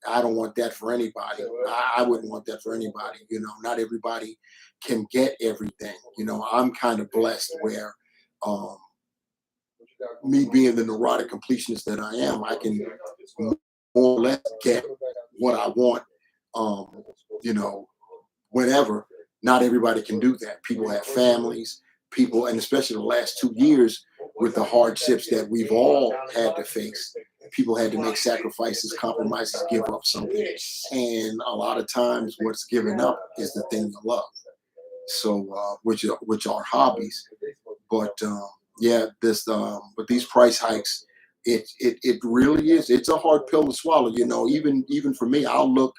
I don't want that for anybody. I wouldn't want that for anybody. Not everybody can get everything. I'm kind of blessed where me being the neurotic completionist that I am, I can more or less get what I want, whenever. Not everybody can do that. People have families, and especially the last 2 years with the hardships that we've all had to face, people had to make sacrifices, compromises, give up something. And a lot of times what's given up is the thing you love. So, which are hobbies. But with these price hikes, it really is. It's a hard pill to swallow. Even for me, I'll look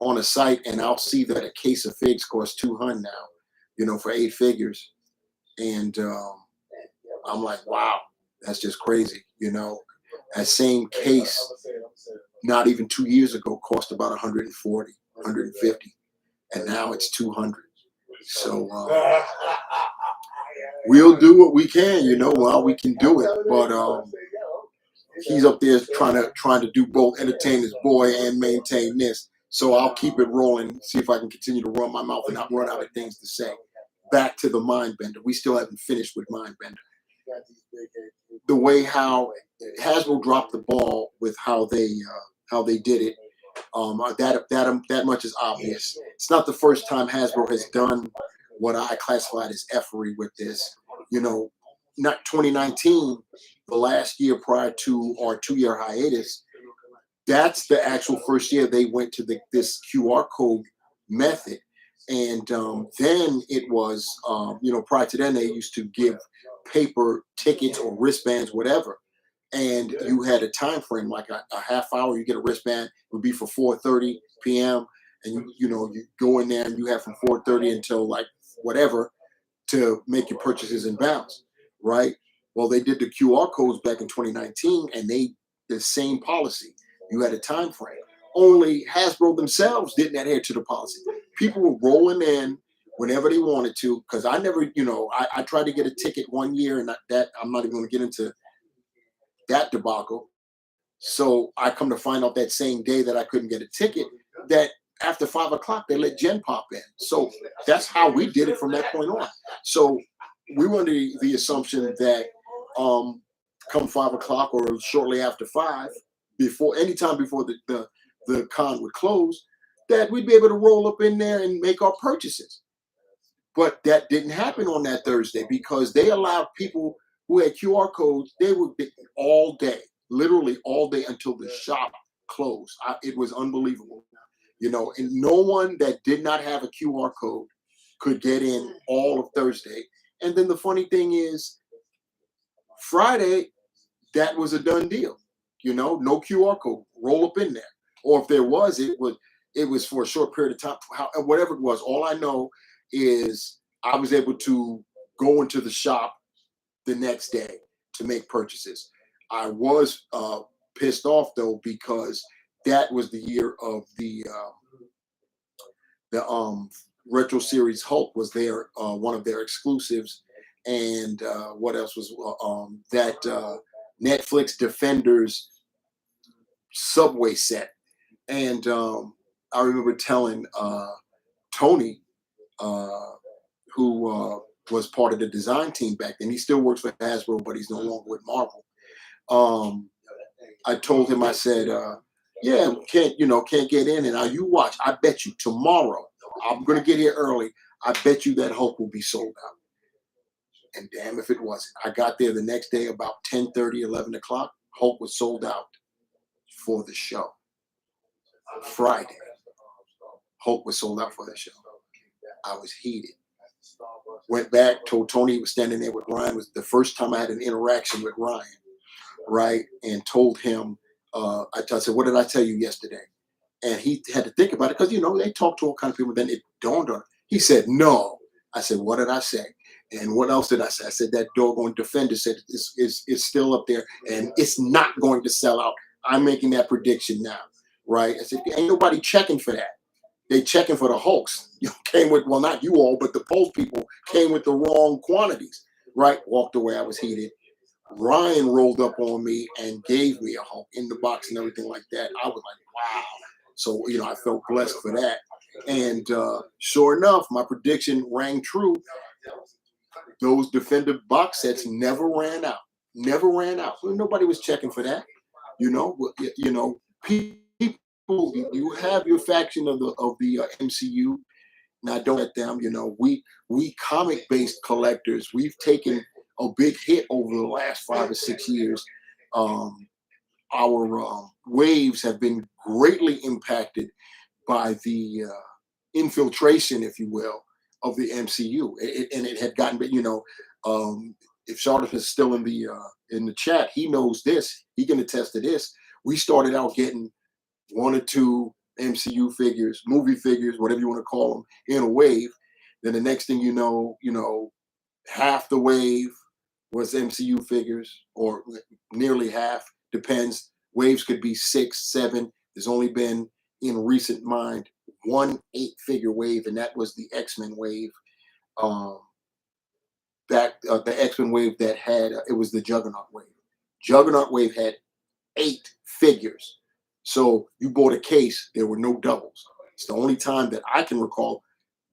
on a site and I'll see that a case of figs costs $200 now, for 8 figures. And I'm like, wow, that's just crazy. That same case, not even 2 years ago, cost about 140, 150, and now it's 200. So we'll do what we can, while we can do it. But he's up there trying to do both, entertain his boy and maintain this. So I'll keep it rolling, see if I can continue to run my mouth and not run out of things to say. Back to the Mindbender. We still haven't finished with Mindbender. The way how Hasbro dropped the ball with how they did it, that much is obvious. It's not the first time Hasbro has done what I classified as effery with this. Not 2019, the last year prior to our 2-year hiatus. That's the actual first year they went to this QR code method. And then it was, prior to then, they used to give paper tickets or wristbands, whatever. And you had a time frame, like a half hour, you get a wristband, it would be for 4:30 p.m. And, you go in there and you have from 4:30 until like whatever to make your purchases and bounce, right? Well, they did the QR codes back in 2019 and the same policy. You had a time frame. Only Hasbro themselves didn't adhere to the policy. People were rolling in whenever they wanted to, because I never, I tried to get a ticket one year, and that I'm not even going to get into that debacle. So I come to find out that same day that I couldn't get a ticket, that after 5 o'clock they let Gen Pop in. So that's how we did it from that point on. So we were under the assumption that come 5 o'clock or shortly after 5, anytime before the con would close, that we'd be able to roll up in there and make our purchases. But that didn't happen on that Thursday because they allowed people who had QR codes, they would be all day, literally all day until the shop closed. It was unbelievable, and no one that did not have a QR code could get in all of Thursday. And then the funny thing is, Friday, that was a done deal. No QR code, roll up in there. Or if there was, it was for a short period of time. Whatever it was, all I know is I was able to go into the shop the next day to make purchases. I was pissed off though because that was the year of the Retro Series Hulk was there, one of their exclusives, and what else was that Netflix Defenders Subway set, and I remember telling Tony, who was part of the design team back then. He still works for Hasbro, but he's no longer with Marvel. I told him, I said, yeah, can't get in. And you watch. I bet you tomorrow, I'm going to get here early. I bet you that Hulk will be sold out. And damn if it wasn't. I got there the next day about 10:30, 11 o'clock. Hulk was sold out for the show. Friday, Hulk was sold out for the show. I was heated. Went back, told Tony he was standing there with Ryan. It was the first time I had an interaction with Ryan, right? And told him, I said, what did I tell you yesterday? And he had to think about it because, they talk to all kinds of people. Then it dawned on him. He said, no. I said, what did I say? And what else did I say? I said, that doggone Defender said it's still up there and it's not going to sell out. I'm making that prediction now, right? I said, ain't nobody checking for that. They checking for the Hulks. Came with, well, not you all, but the Pulse people came with the wrong quantities, right? Walked away. I was heated. Ryan rolled up on me and gave me a Hulk in the box and everything like that. I was like, wow. So, I felt blessed for that. And sure enough, my prediction rang true. Those Defender box sets never ran out. Never ran out. Nobody was checking for that. People, you have your faction of the MCU. Now don't let them. We comic-based collectors. We've taken a big hit over the last 5 or 6 years. Our waves have been greatly impacted by the infiltration, if you will, of the MCU, and it had gotten. If Charlotte is still in the chat, he knows this. He can attest to this. We started out getting 1 or 2 MCU figures, movie figures, whatever you want to call them, in a wave. Then the next thing you know, half the wave was MCU figures, or nearly half. Depends. Waves could be 6, 7. There's only been, in recent mind, 1 8-figure wave, and that was the X-Men wave. The X-Men wave that had it was the Juggernaut wave. Juggernaut wave had 8 figures. So you bought a case, there were no doubles. It's the only time that I can recall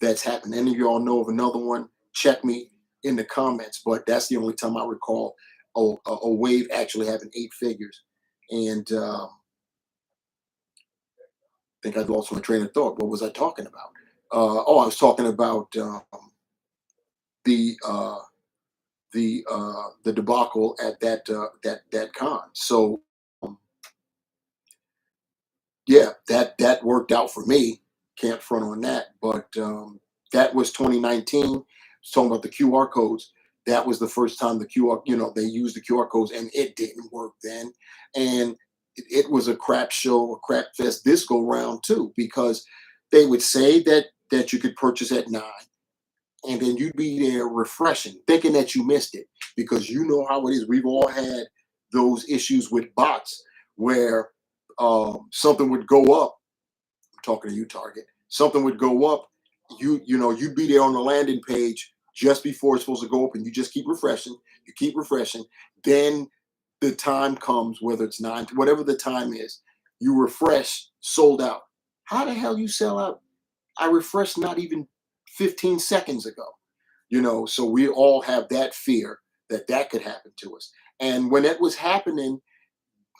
that's happened. Any of y'all know of another one? Check me in the comments. But that's the only time I recall a wave actually having 8 figures. And I think I'd lost my train of thought. What was I talking about? I was talking about the debacle at that con. So yeah, that worked out for me. Can't front on that. But that was 2019. Talking about the QR codes. That was the first time the QR, they used the QR codes, and it didn't work then. And it was a crap show, a crap fest this go round too, because they would say that you could purchase at 9, and then you'd be there refreshing, thinking that you missed it, because you know how it is. We've all had those issues with bots where something would go up. I'm talking to you, Target. Something would go up. You'd be there on the landing page just before it's supposed to go up, and you just keep refreshing. You keep refreshing. Then the time comes, whether it's 9, whatever the time is, you refresh, sold out. How the hell you sell out? I refreshed not even 15 seconds ago. So we all have that fear that could happen to us. And when that was happening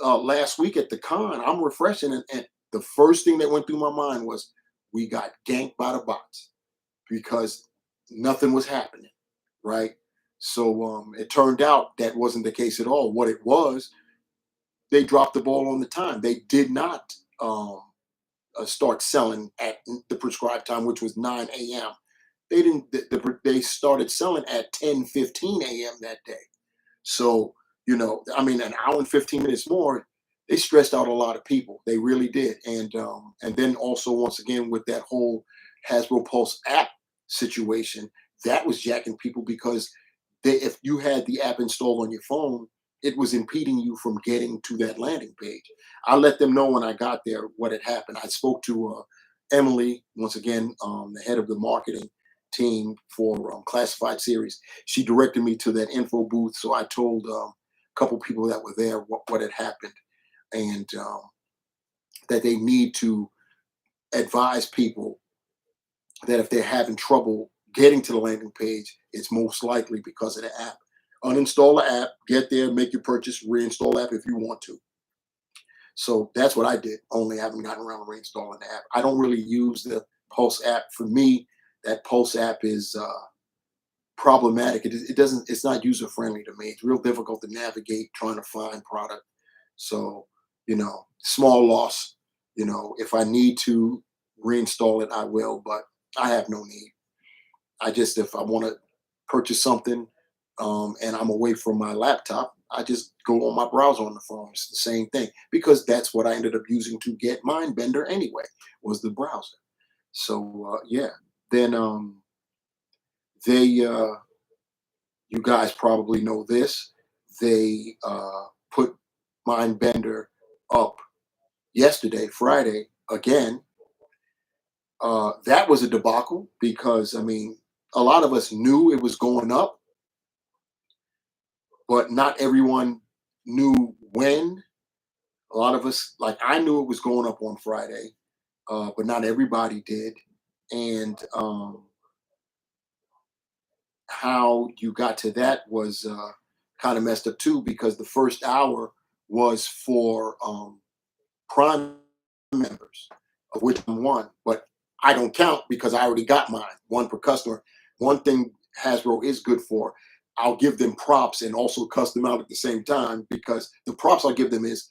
last week at the con, I'm refreshing, and the first thing that went through my mind was we got ganked by the bots because nothing was happening, right? So it turned out that wasn't the case at all. What it was, they dropped the ball on the time. They did not start selling at the prescribed time, which was 9 a.m. They didn't. They started selling at 10:15 a.m. that day. So, I mean, an hour and 15 minutes more, they stressed out a lot of people. They really did. And then also, once again, with that whole Hasbro Pulse app situation, that was jacking people because if you had the app installed on your phone, it was impeding you from getting to that landing page. I let them know when I got there what had happened. I spoke to Emily, once again, the head of the marketing team for Classified Series. She directed me to that info booth, so I told a couple people that were there what had happened, and that they need to advise people that if they're having trouble getting to the landing page, it's most likely because of the app. Uninstall the app, get there, make your purchase, reinstall the app if you want to. So that's what I did. Only haven't gotten around to reinstalling the app. I don't really use the Pulse app. For me, that Pulse app is problematic. It's not user friendly to me. It's real difficult to navigate trying to find product. So, small loss. If I need to reinstall it, I will, but I have no need. If I want to purchase something and I'm away from my laptop, I just go on my browser on the phone. It's the same thing because that's what I ended up using to get Mindbender anyway, was the browser. So yeah, then they you guys probably know this. They put Mindbender up yesterday, Friday, again. That was a debacle because, I mean, a lot of us knew it was going up, but not everyone knew when. A lot of us, like I knew it was going up on Friday, but not everybody did. And how you got to that was kind of messed up too, because the first hour was for Prime members, of which I'm one, but I don't count because I already got mine, one per customer. One thing Hasbro is good for, I'll give them props and also cuss them out at the same time, because the props I'll give them is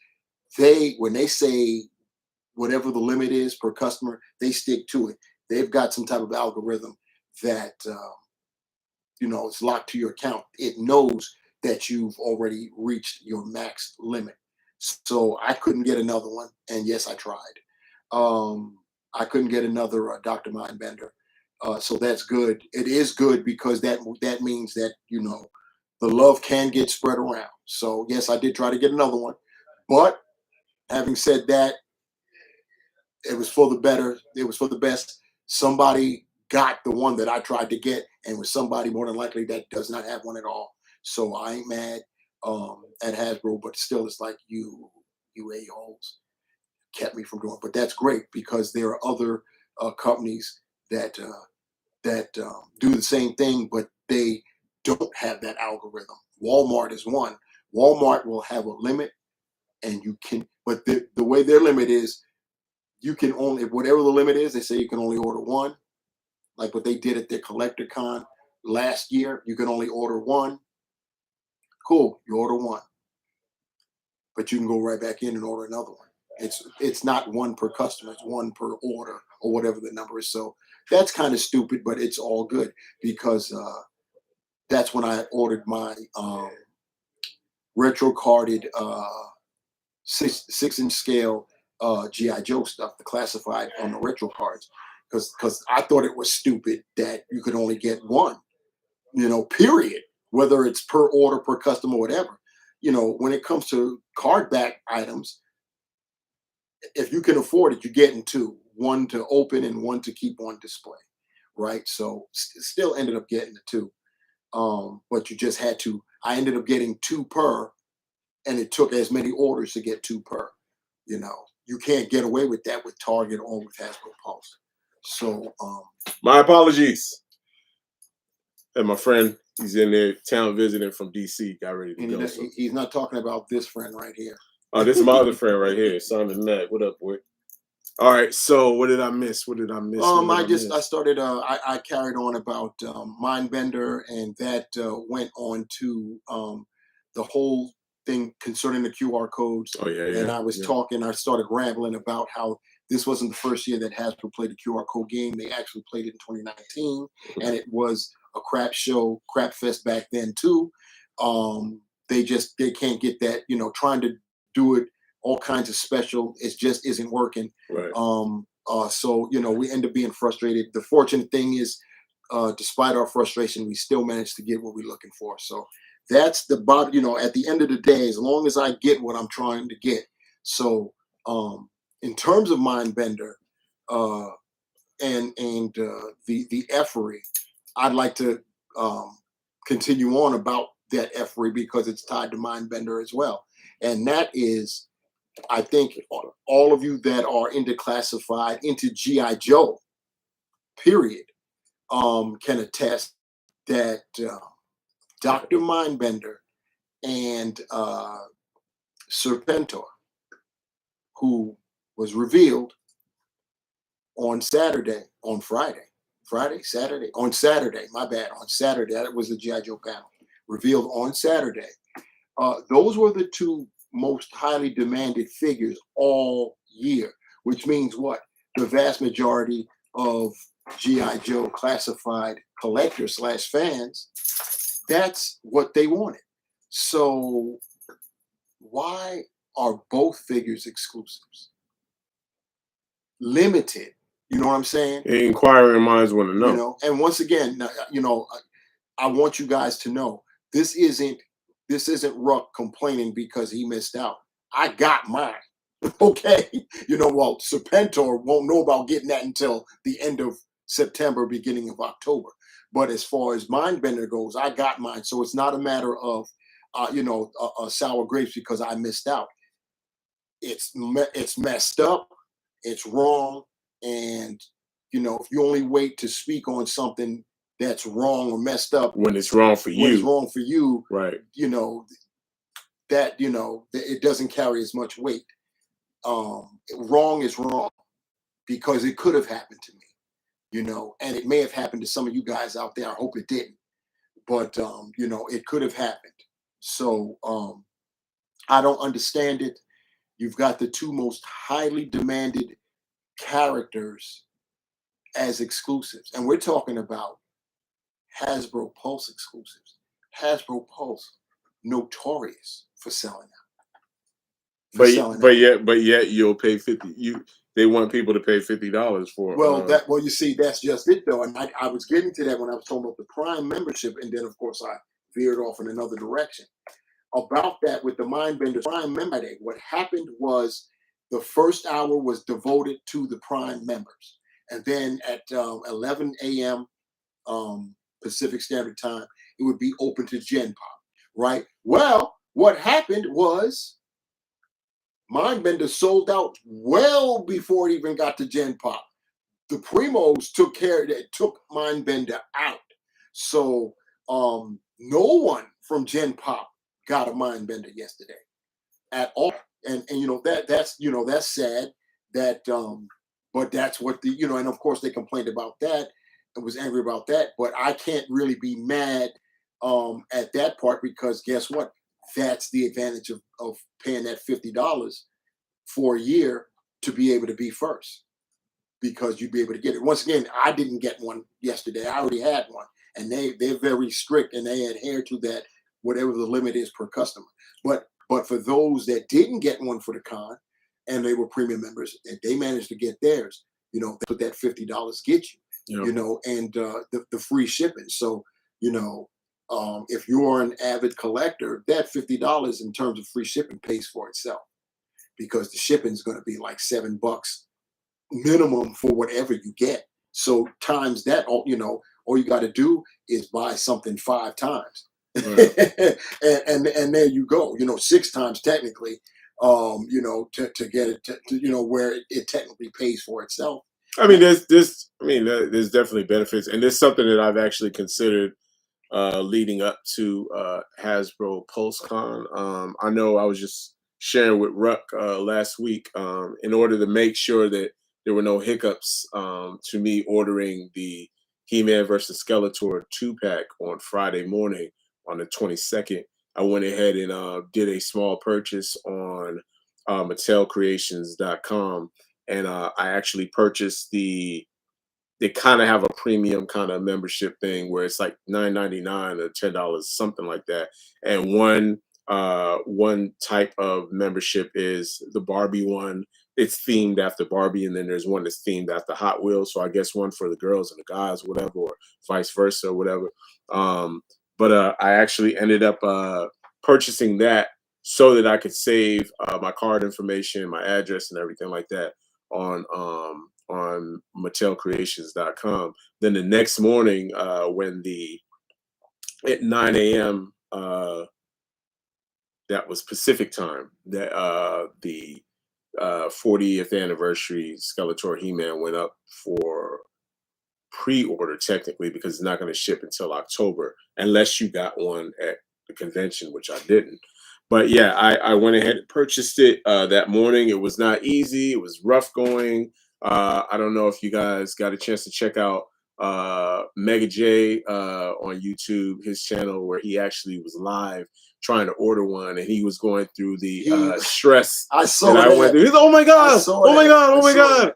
when they say whatever the limit is per customer, they stick to it. They've got some type of algorithm that it's locked to your account. It knows that you've already reached your max limit. So I couldn't get another one, and yes, I tried. I couldn't get another Dr. Mindbender. So that's good. It is good because that means that the love can get spread around. So yes, I did try to get another one, but having said that, it was for the better. It was for the best. Somebody got the one that I tried to get, and was somebody more than likely that does not have one at all. So I ain't mad at Hasbro, but still, it's like you a-holes kept me from doing. But that's great because there are other companies that do the same thing, but they don't have that algorithm. Walmart is one. Walmart will have a limit, and but the way their limit is, you can only, whatever the limit is, they say you can only order one. Like what they did at their collector con last year, you can only order one. Cool, you order one, but you can go right back in and order another one. It's not one per customer, it's one per order or whatever the number is. So that's kind of stupid, but it's all good because that's when I ordered my retro carded 6-inch scale GI Joe stuff, the classified on the retro cards, because I thought it was stupid that you could only get one, period, whether it's per order, per customer, whatever. When it comes to card back items, if you can afford it, you're getting two, one to open and one to keep on display, right? So still ended up getting the two, but you just had to. I ended up getting two per, and it took as many orders to get two per. You can't get away with that with Target or with Hasbro Pulse. So my apologies. And my friend, he's in there, town visiting from DC, got ready to And go. So. he's not talking about this friend right here. Oh, this is my other friend right here, Simon Mack. What up, boy? All right, so what did I miss? I started. I carried on about Mindbender, and that went on to the whole thing concerning the QR codes. Oh yeah, yeah. And I was talking. I started rambling about how this wasn't the first year that Hasbro played a QR code game. They actually played it in 2019, and it was a crap show, crap fest back then too. They can't get that. Trying to do it all kinds of special. It just isn't working. Right. So we end up being frustrated. The fortunate thing is, despite our frustration, we still managed to get what we're looking for. So that's the bottom. At the end of the day, as long as I get what I'm trying to get. So in terms of Mindbender, and the effery, I'd like to continue on about that effery because it's tied to Mindbender as well, and that is. I think all of you that are into classified, into G.I. Joe, period, can attest that Dr. Mindbender and Serpentor, who was revealed on Saturday, on Saturday, that was the G.I. Joe panel, revealed on Saturday. Those were the two most highly demanded figures all year, which means what? The vast majority of G.I. Joe classified collectors / fans, that's what they wanted. So why are both figures exclusives? Limited, you know what I'm saying? Inquiring minds want to know. And once again, I want you guys to know this isn't Ruck complaining because he missed out. I got mine. Okay. Well, Serpentor won't know about getting that until the end of September, beginning of October. But as far as Mindbender goes, I got mine. So it's not a matter of, sour grapes because I missed out. It's messed up. It's wrong. And, if you only wait to speak on something that's wrong or messed up when it's wrong for you, right? That it doesn't carry as much weight. Wrong is wrong because it could have happened to me, and it may have happened to some of you guys out there. I hope it didn't, but it could have happened. So I don't understand it. You've got the two most highly demanded characters as exclusives, and we're talking about Hasbro Pulse exclusives. Hasbro Pulse, notorious for selling out. But yet you'll pay $50. They want people to pay $50 for. Well, you see, that's just it though, and I was getting to that when I was talking about the Prime membership, and then of course I veered off in another direction. About that with the Mindbender Prime member day, what happened was the first hour was devoted to the Prime members, and then at 11 a.m. Pacific Standard Time, it would be open to Gen Pop, right? Well, what happened was Mindbender sold out well before it even got to Gen Pop. The Primos took Mindbender out. So no one from Gen Pop got a Mindbender yesterday at all. And that's sad that but that's what and of course they complained about that and was angry about that, but I can't really be mad at that part because guess what? That's the advantage of paying that $50 for a year to be able to be first, because you'd be able to get it. Once again, I didn't get one yesterday. I already had one, and they're very strict and they adhere to that, whatever the limit is per customer. But for those that didn't get one for the con and they were premium members and they managed to get theirs, that's what that $50 get you, and the free shipping. So, if you're an avid collector, that $50 in terms of free shipping pays for itself, because the shipping is going to be like $7 minimum for whatever you get. So times that, all you got to do is buy something 5 times. Right. and there you go, 6 times technically, to get it to where it technically pays for itself. I mean, there's definitely benefits, and there's something that I've actually considered leading up to Hasbro PulseCon. I know I was just sharing with Ruck last week in order to make sure that there were no hiccups to me ordering the He-Man versus Skeletor 2-pack on Friday morning on the 22nd. I went ahead and did a small purchase on MattelCreations.com, and I actually purchased they kind of have a premium kind of membership thing where it's like $9.99 or $10, something like that. And one type of membership is the Barbie one. It's themed after Barbie, and then there's one that's themed after Hot Wheels. So I guess one for the girls and the guys, whatever, or vice versa, whatever. But I actually ended up purchasing that so that I could save my card information, my address, and everything like that on MattelCreations.com. Then the next morning, at 9 a.m. That was Pacific time, that the 40th anniversary Skeletor He-Man went up for pre-order technically because it's not going to ship until October unless you got one at the convention, which I didn't. But yeah, I went ahead and purchased it that morning. It was not easy. It was rough going. I don't know if you guys got a chance to check out Mega J on YouTube, his channel, where he actually was live trying to order one, and he was going through the stress. I saw that. I went through. He's, oh my god! Oh my god! Oh my god!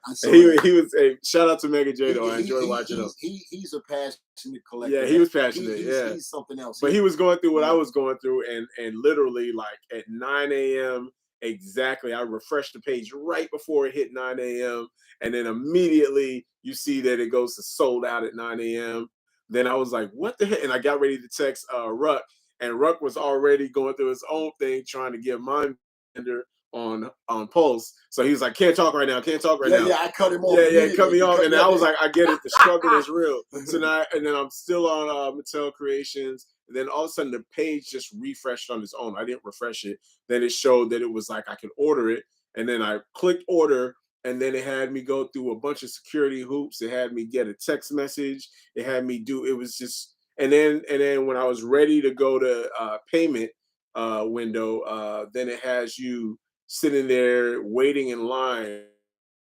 He was a shout out to Mega J though. I enjoyed watching him. He's a passionate collector. Yeah, he was passionate. He's something else. But he was going through what I was going through, and literally like at 9 a.m. exactly, I refreshed the page right before it hit 9 a.m. and then immediately you see that it goes to sold out at 9 a.m. Then I was like, what the heck? And I got ready to text Ruck, and Ruck was already going through his own thing trying to get my vendor on Pulse. So he was like, can't talk right now, can't talk right now. Yeah, I cut him off. Yeah, cut me off. And I was like, I get it, the struggle is real. So now, and then I'm still on Mattel Creations. And then all of a sudden the page just refreshed on its own. I didn't refresh it. Then it showed that it was like I could order it. And then I clicked order, and then it had me go through a bunch of security hoops. It had me get a text message. It had me do, it was just, and then when I was ready to go to payment window, then it has you sitting there waiting in line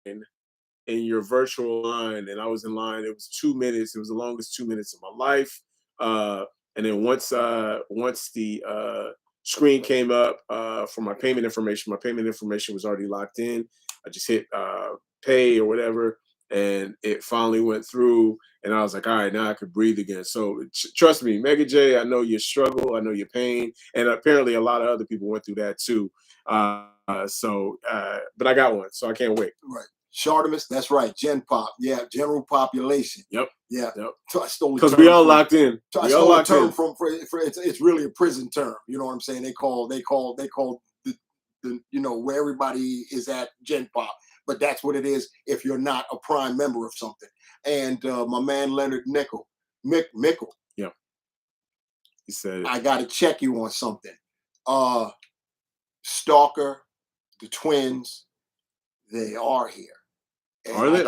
in your virtual line. And I was in line. It was 2 minutes. It was the longest 2 minutes of my life. And then once the screen came up for my payment information was already locked in. I just hit pay or whatever, and it finally went through. And I was like, all right, now I could breathe again. So trust me, Mega J, I know your struggle, I know your pain, and apparently a lot of other people went through that too. But I got one, so I can't wait. Right. Shartimus, that's right. Gen Pop, yeah, general population. Yep. Yeah. Yep. So I stole because we all locked in. I stole a term from it's really a prison term. You know what I'm saying? They call the where everybody is at Gen Pop, but that's what it is if you're not a prime member of something. And my man Leonard Mickle. Yeah. He said, I got to check you on something. Stalker, the twins, they are here. Are they?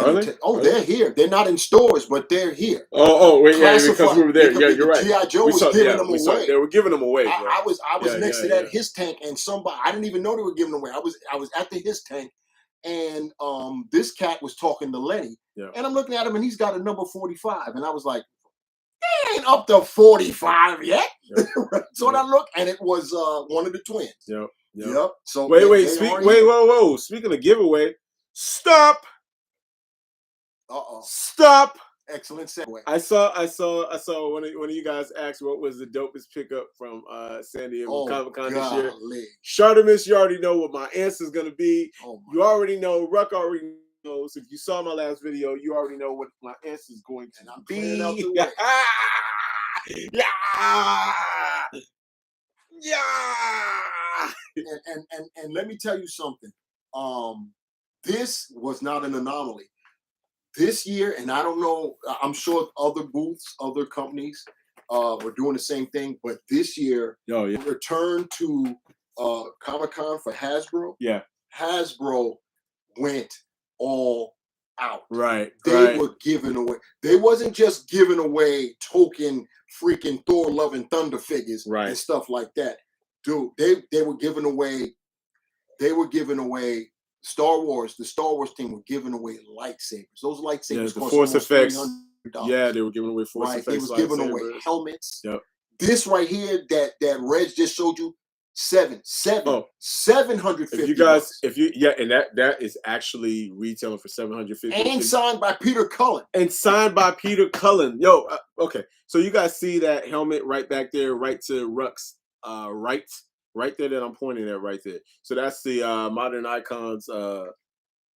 They're here. They're not in stores, but they're here. Wait, yeah, because we were there. Yeah, you're right. G.I. Joe was giving them away. They were giving them away. I was next to that his tank, and somebody, I didn't even know they were giving them away. I was at the his tank, and this cat was talking to Lenny, and I'm looking at him, and he's got a number 45, and I was like, he ain't up to 45 yet. So I looked, and it was one of the twins. Yep. So wait. Whoa. Speaking of giveaway, stop. Stop. Excellent segue. I saw one of you guys asked what was the dopest pickup from San Diego Comic-Con this year. Shartimus, you already know what my answer is gonna be. You already know. Ruck already knows. If you saw my last video, you already know what my answer is going to be. And let me tell you something. This was not an anomaly. This year, and I don't know, I'm sure other booths, other companies were doing the same thing, but this year, return to Comic-Con for Hasbro. Yeah. Hasbro went all out. Right. They were giving away. They wasn't just giving away token freaking Thor Love and Thunder figures and stuff like that. Dude, they were giving away. They were giving away Star Wars. The Star Wars team were giving away lightsabers. Those lightsabers the cost Force almost effects. $300. Yeah, they were giving away Force effects. They was giving away helmets. Yep. This right here that Reg just showed you, $750. If you guys, and that is actually retailing for $750 and signed by Peter Cullen. Yo, okay, so you guys see that helmet right back there, right to Rukkus, right there that I'm pointing at right there. So that's the Modern Icons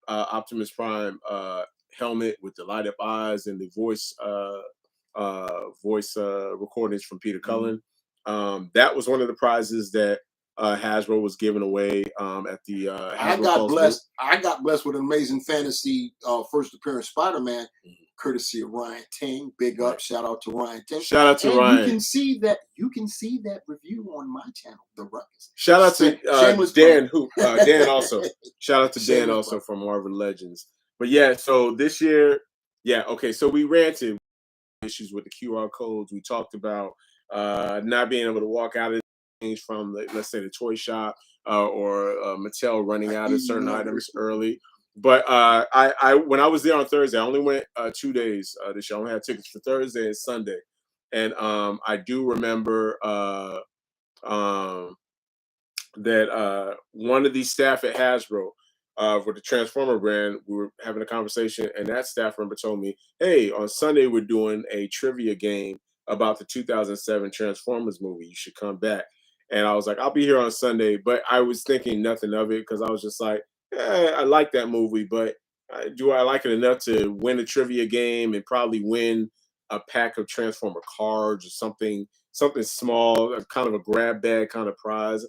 Optimus Prime helmet with the light up eyes and the voice recordings from Peter Cullen. That was one of the prizes that Hasbro was giving away at the I got blessed with an Amazing Fantasy first appearance Spider-Man, courtesy of Ryan Ting. Big up, shout out to Ryan Ting. Shout out to Ryan. You can see that review on my channel, The Rukkus. Shout out to Dan Dan also. Shout out to Dan also from Marvel Legends. But yeah, so this year, okay, so we ranted issues with the QR codes. We talked about not being able to walk out of things from, let's say, the toy shop or Mattel running out of certain items early. But I when I was there on Thursday, I only went 2 days this year. I only had tickets for Thursday and Sunday. And I do remember that one of these staff at Hasbro with the Transformer brand, we were having a conversation, and that staff member told me, hey, on Sunday we're doing a trivia game about the 2007 Transformers movie. You should come back. And I was like, I'll be here on Sunday, but I was thinking nothing of it because I was just like, I like that movie, but do I like it enough to win a trivia game and probably win a pack of Transformer cards or something small, kind of a grab bag kind of prize?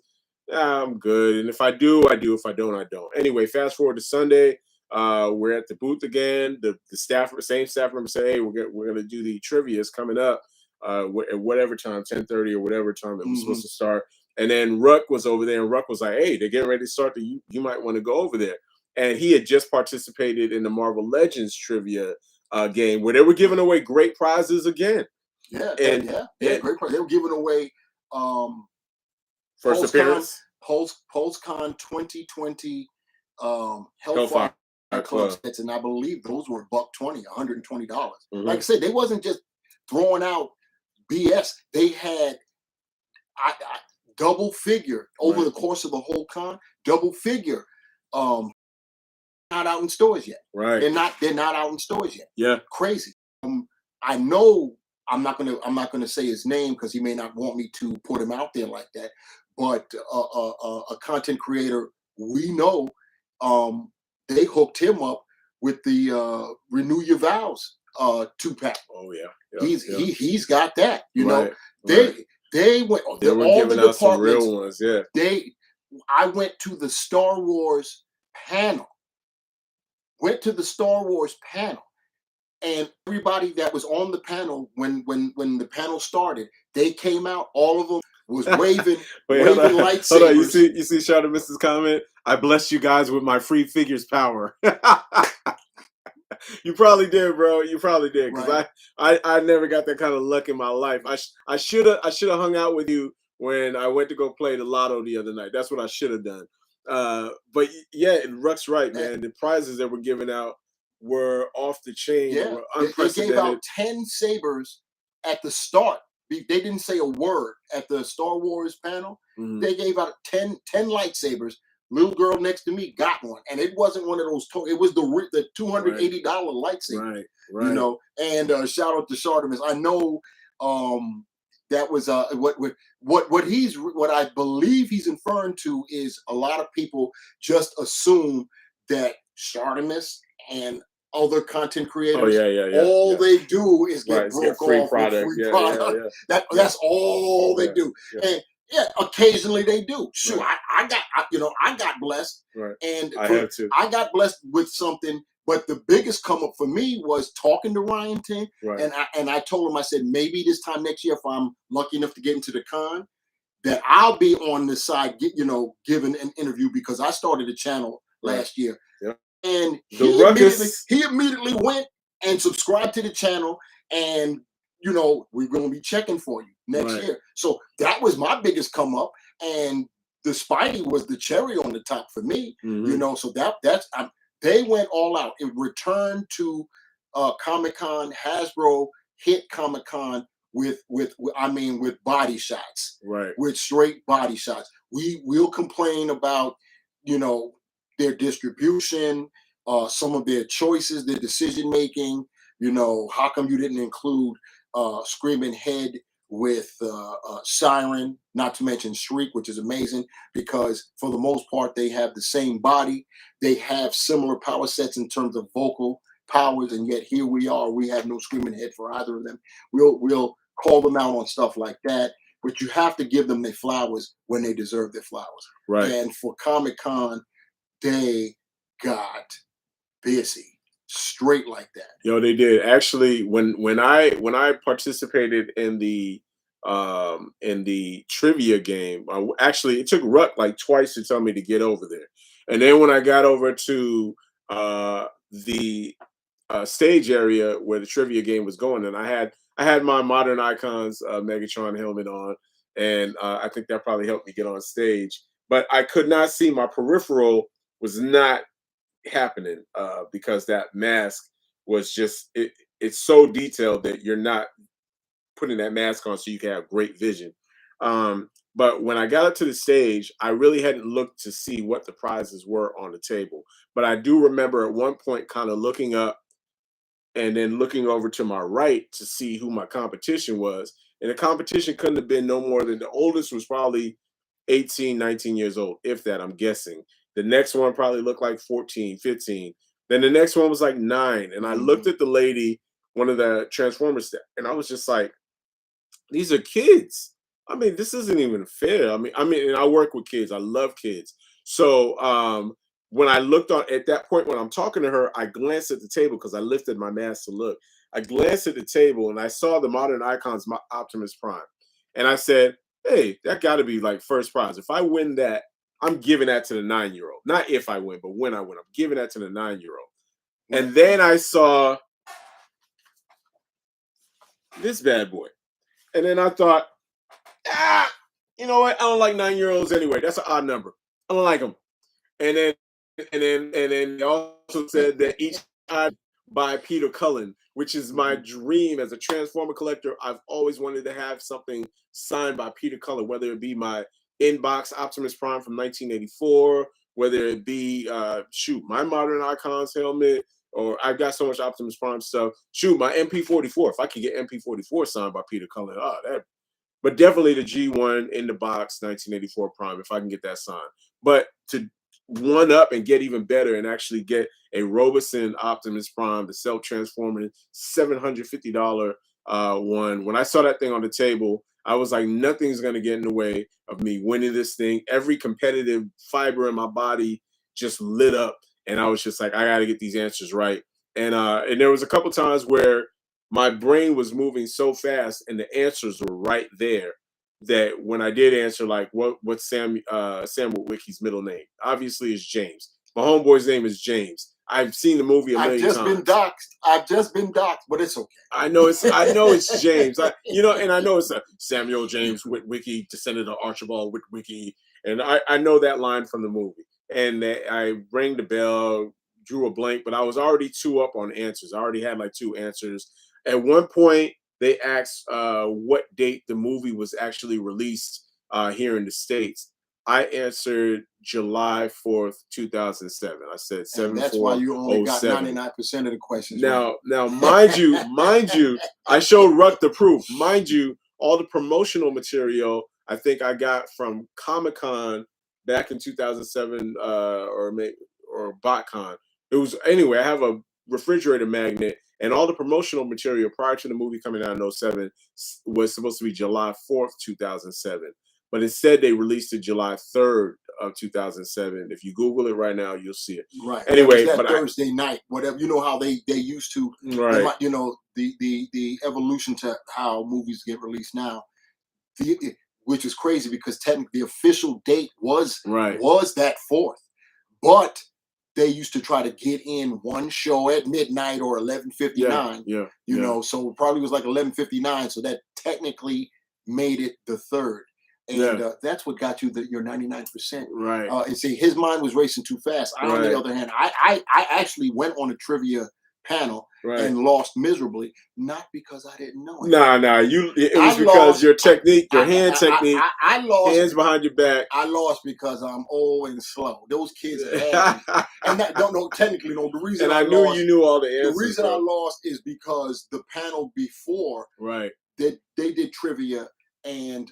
I'm good. And if I do, I do. If I don't, I don't. Anyway, fast forward to Sunday. We're at the booth again. The same staff member say, hey, we're gonna do the trivia. It's coming up at whatever time, 10:30 or whatever time it was supposed to start. And then Ruck was over there, and Ruck was like, hey, they're getting ready to start. You might want to go over there. And he had just participated in the Marvel Legends trivia game where they were giving away great prizes again. Great prize. They were giving away first appearance, PulseCon 2020 Hellfire Club sets, and I believe those were $120, $120. Like I said, they wasn't just throwing out BS. They had double figure over the course of the whole con. Double figure, not out in stores yet. Right, they're not out in stores yet. Yeah, crazy. I know I'm not gonna say his name because he may not want me to put him out there like that. But a content creator we know, they hooked him up with the Renew Your Vows 2-pack. Oh yeah, he's got that. You know, they went. They were giving out some real ones. Yeah, I went to the Star Wars panel. And everybody that was on the panel when the panel started, they came out. All of them was waving, waving lightsabers. Hold on, you see, Shadow Mrs. comment. I bless you guys with my free figures power. You probably did, bro. You probably did, because I never got that kind of luck in my life. I should have hung out with you when I went to go play the lotto the other night. That's what I should have done. But yeah, Ruck's right, man. The prizes that were given out were off the chain. Yeah, were unprecedented. They gave out 10 sabers at the start. They didn't say a word at the Star Wars panel. They gave out 10 lightsabers. Little girl next to me got one, and it wasn't one of those. It was the $280 lightsaber. Right. You know, and shout out to Shartimus. I know that was what I believe he's inferring to is a lot of people just assume that Shartimus and other content creators, all they do is get broke free off product. With free product. That's all they do. And yeah, occasionally they do. Sure, I got blessed, and I got blessed with something. But the biggest come up for me was talking to Ryan Ting, and I told him, I said, maybe this time next year, if I'm lucky enough to get into the con, that I'll be on the side, giving an interview, because I started a channel last year. And The Rukkus. he immediately went and subscribed to the channel, and we're going to be checking for you next year. So that was my biggest come up, and the Spidey was the cherry on the top for me. So they went all out. It returned to Comic-Con. Hasbro hit Comic-Con with body shots, with straight body shots. We'll complain about their distribution, some of their choices, their decision making. How come you didn't include Screaming Head with Siren, not to mention Shriek, which is amazing because for the most part they have the same body, they have similar power sets in terms of vocal powers, and yet here we are, we have no Screaming Head for either of them. We'll call them out on stuff like that, but you have to give them their flowers when they deserve their flowers. And for Comic-Con, they got busy straight like that. Yo, they did. Actually, when I participated in the trivia game, actually it took Ruck like twice to tell me to get over there. And then when I got over to the stage area where the trivia game was going, and I had my Modern Icons Megatron helmet on, and I think that probably helped me get on stage. But I could not see, my peripheral was not happening because that mask was just it's so detailed that you're not putting that mask on so you can have great vision. But when I got up to the stage, I really hadn't looked to see what the prizes were on the table. But I do remember at one point kind of looking up and then looking over to my right to see who my competition was. And the competition couldn't have been no more than, the oldest was probably 18, 19 years old, if that, I'm guessing. The next one probably looked like 14, 15. Then the next one was like 9. And I looked at the lady, one of the Transformers, and I was just like, these are kids. I mean, this isn't even fair. I mean, and I work with kids. I love kids. So when I looked at that point, when I'm talking to her, I glanced at the table because I lifted my mask to look. I glanced at the table and I saw the Modern Icons Optimus Prime. And I said, hey, that got to be like first prize. If I win that, I'm giving that to the 9-year-old. Not if I win, but when I win, I'm giving that to the 9-year-old. And then I saw this bad boy. And then I thought, you know what? I don't like 9-year-olds anyway. That's an odd number. I don't like them. And then they also said that each by Peter Cullen, which is my dream as a Transformer collector. I've always wanted to have something signed by Peter Cullen, whether it be my inbox Optimus Prime from 1984, whether it be my Modern Icons helmet, or I've got so much Optimus Prime stuff. My MP44. If I could get MP44 signed by Peter Cullen, but definitely the G1 in the box 1984 Prime, if I can get that signed. But to one up and get even better and actually get a Robeson Optimus Prime, the self-transforming $750 one. When I saw that thing on the table, I was like, nothing's going to get in the way of me winning this thing. Every competitive fiber in my body just lit up. And I was just like, I got to get these answers right. And there was a couple times where my brain was moving so fast and the answers were right there, that when I did answer, like, what's Sam Witwicky's middle name? Obviously, it's James. My homeboy's name is James. I've seen the movie a million times. I've just been doxxed, but it's okay. I know it's James. And I know it's Samuel James Witwicky, descendant of Archibald Witwicky, and I know that line from the movie. And I rang the bell, drew a blank, but I was already 2 up on answers. I already had like 2 answers. At one point, they asked what date the movie was actually released here in the States. I answered July 4th, 2007. I said 7/4/07. That's why you only got 99% of the questions. Now, mind you, I showed Ruck the proof. Mind you, all the promotional material I think I got from Comic-Con back in 2007 or BotCon. It was, anyway, I have a refrigerator magnet, and all the promotional material prior to the movie coming out in 2007 was supposed to be July 4th, 2007. But instead, they released it July 3rd of 2007. If you Google it right now, you'll see it. Right. Anyway, that Thursday night, whatever, how they used to, right? The evolution to how movies get released now, which is crazy because technically the official date was that 4th, but they used to try to get in one show at midnight or 11:59. So it probably was like 11:59. So that technically made it the third. And that's what got you your 99%. Right. And see, his mind was racing too fast. I, on the other hand, I actually went on a trivia panel and lost miserably, not because I didn't know it. Nah. It was because your technique, your hand technique. I lost. Hands behind your back. I lost because I'm old and slow. Those kids had me. And that technically no. The reason I knew you knew all the answers. The reason I lost is because the panel before they did trivia. And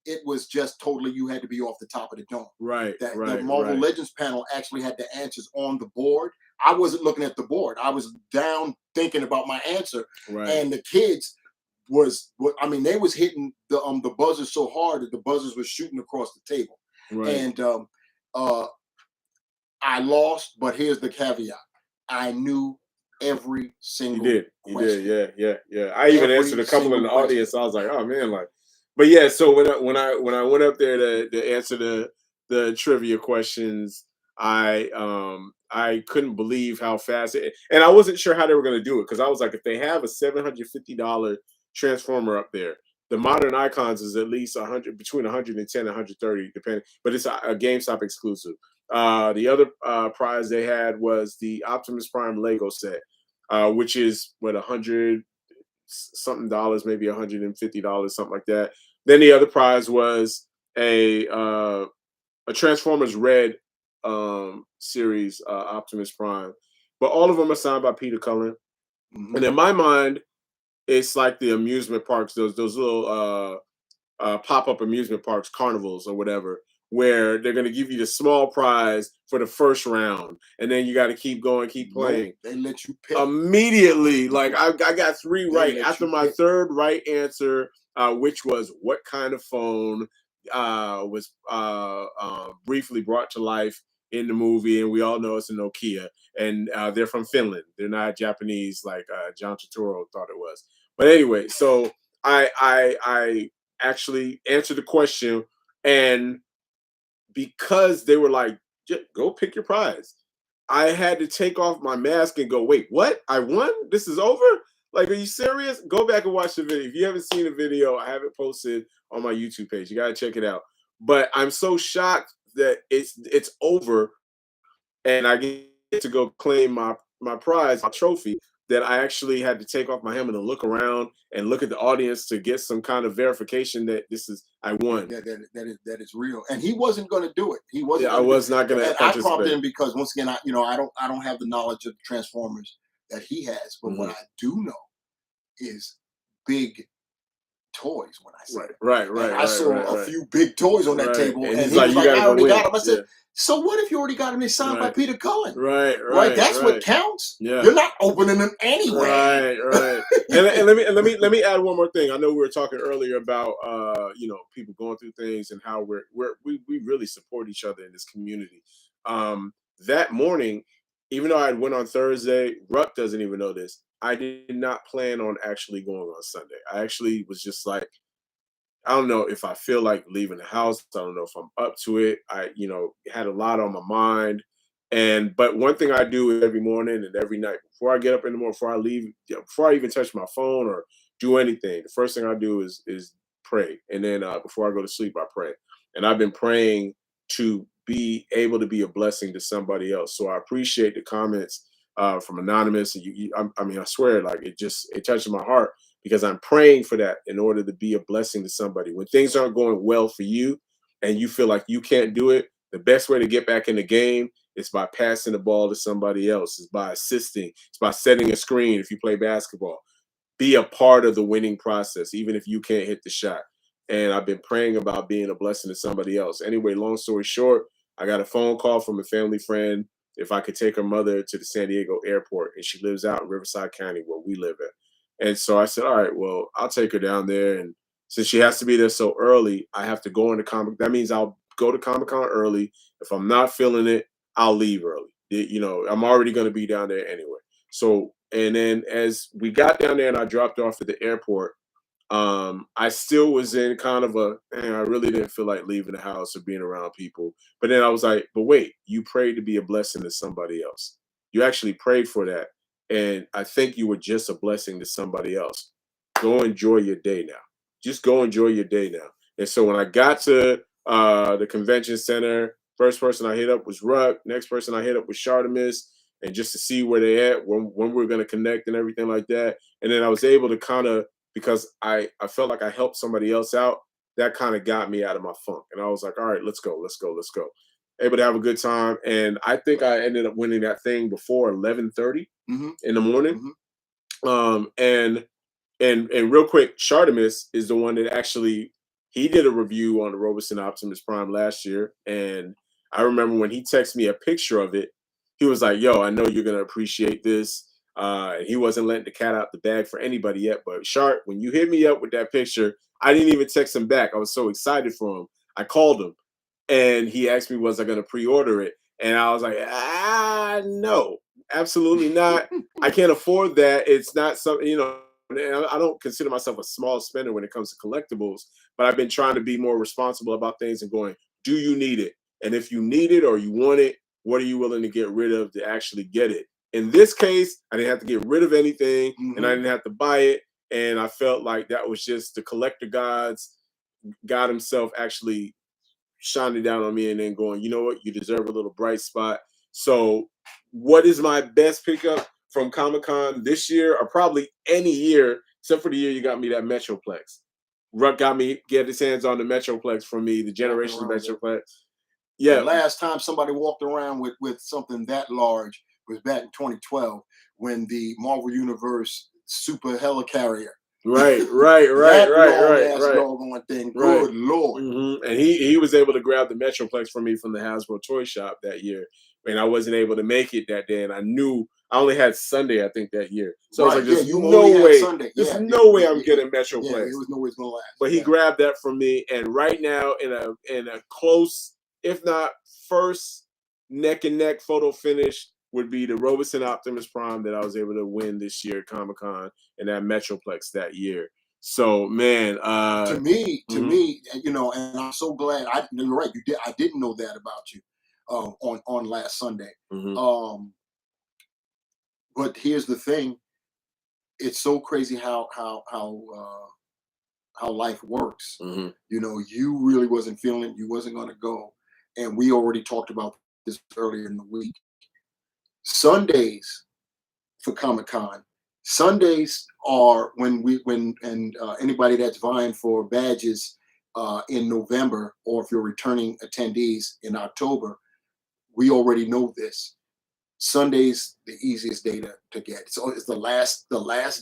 it was just totally, you had to be off the top of the dome. The Marvel Legends panel actually had the answers on the board. I wasn't looking at the board. I was down thinking about my answer. And the kids they was hitting the buzzers so hard that the buzzers were shooting across the table. And I lost, but here's the caveat. I knew every single question. You did, yeah. I even answered a couple in the audience. So I was like, oh man, but yeah, so when I went up there to answer the trivia questions, I couldn't believe how fast and I wasn't sure how they were going to do it, because I was like, if they have a $750 transformer up there, the modern icons is at least between 110 and 130 depending, but it's a GameStop exclusive. The other prize they had was the Optimus Prime Lego set, which is what, $100 something, maybe $150, something like that. Then the other prize was a Transformers Red series Optimus Prime, but all of them are signed by Peter Cullen. And in my mind, it's like the amusement parks, those little pop-up amusement parks, carnivals or whatever, where they're going to give you the small prize for the first round, and then you got to keep going, keep playing. They let you pick immediately. Like I got 3 right after my third right answer, which was what kind of phone was briefly brought to life in the movie, and we all know it's a Nokia, and they're from Finland. They're not Japanese like John Turturro thought it was. But anyway, so I actually answered the question, and because they were like, go pick your prize, I had to take off my mask and go, wait, what? I won? This is over? Like, are you serious? Go back and watch the video. If you haven't seen the video, I have it posted on my YouTube page. You got to check it out. But I'm so shocked that it's over and I get to go claim my prize, my trophy, that I actually had to take off my helmet and look around and look at the audience to get some kind of verification that I won. That is real. And he wasn't going to do it. He wasn't. I was not going to participate. I prompted him because, once again, I don't have the knowledge of the Transformers that he has, but what I do know is big toys. When I say right, I saw a few big toys on that table, and he was like, I already got them. I said, so what if you already got them? They signed by Peter Cullen. Right. That's what counts. Yeah. You're not opening them anyway. Right. and let me add one more thing. I know we were talking earlier about people going through things and how we really support each other in this community. That morning, even though I went on Thursday, Ruck doesn't even know this. I did not plan on actually going on Sunday. I actually was just like, I don't know if I feel like leaving the house. I don't know if I'm up to it. I, had a lot on my mind. But one thing I do every morning and every night before I get up in the morning, before I leave, before I even touch my phone or do anything, the first thing I do is pray. And then before I go to sleep, I pray. And I've been praying to be able to be a blessing to somebody else. So I appreciate the comments from Anonymous. And I swear, like it touches my heart, because I'm praying for that in order to be a blessing to somebody. When things aren't going well for you and you feel like you can't do it, the best way to get back in the game is by passing the ball to somebody else. It's by assisting. It's by setting a screen if you play basketball. Be a part of the winning process, even if you can't hit the shot. And I've been praying about being a blessing to somebody else. Anyway, long story short, I got a phone call from a family friend if I could take her mother to the San Diego airport, and she lives out in Riverside County where we live at. And so I said, all right, well, I'll take her down there. And since she has to be there so early, I have to go into Comic. That means I'll go to Comic-Con early. If I'm not feeling it, I'll leave early. I'm already going to be down there anyway. So, and then as we got down there and I dropped off at the airport, I still was in kind of man, I really didn't feel like leaving the house or being around people. But then I was like, but wait, you prayed to be a blessing to somebody else. You actually prayed for that. And I think you were just a blessing to somebody else. Go enjoy your day now. Just go enjoy your day now. And so when I got to the convention center, first person I hit up was Ruck. Next person I hit up was Shartimus, and just to see where they at, when we're going to connect and everything like that. And then I was able to kind of, because I felt like I helped somebody else out, that kind of got me out of my funk. And I was like, all right, let's go, let's go, let's go. Able to have a good time. And I think I ended up winning that thing before 11:30 in the morning. And real quick, Shartimus is the one that actually, he did a review on the Roberson Optimus Prime last year. And I remember when he texted me a picture of it, he was like, yo, I know you're going to appreciate this. And he wasn't letting the cat out the bag for anybody yet. But Sharp, when you hit me up with that picture, I didn't even text him back. I was so excited for him. I called him and he asked me, was I going to pre-order it? And I was like, no, absolutely not. I can't afford that. It's not something, I don't consider myself a small spender when it comes to collectibles, but I've been trying to be more responsible about things and going, do you need it? And if you need it or you want it, what are you willing to get rid of to actually get it? In this case, I didn't have to get rid of anything and I didn't have to buy it. And I felt like that was just the collector gods, God himself actually shining down on me and then going, you know what, you deserve a little bright spot. So what is my best pickup from Comic-Con this year, or probably any year, except for the year you got me that Metroplex? Ruck got me, get his hands on the Metroplex from me, the Generation Metroplex. Yeah. The last time somebody walked around with something that large was back in 2012 when the Marvel Universe Super Helicarrier. Right. Doggone thing. Good Lord. And he was able to grab the Metroplex for me from the Hasbro toy shop that year. And I wasn't able to make it that day. And I knew I only had Sunday, I think, that year. So I was like, there's no way. There's no way I'm getting Metroplex. Yeah, there was no way it's gonna last. But he grabbed that from me. And right now, in a close, if not first neck and neck photo finish, would be the Roberson Optimus Prime that I was able to win this year at Comic-Con and that Metroplex that year. So, man, to me, and I'm so glad. You're right. You did. I didn't know that about you on last Sunday. But here's the thing: it's so crazy how life works. You really wasn't feeling it. You wasn't going to go, and we already talked about this earlier in the week. Sundays for Comic-Con. Sundays are when anybody that's vying for badges in November, or if you're returning attendees in October, we already know this. Sunday's the easiest day to get. So it's the last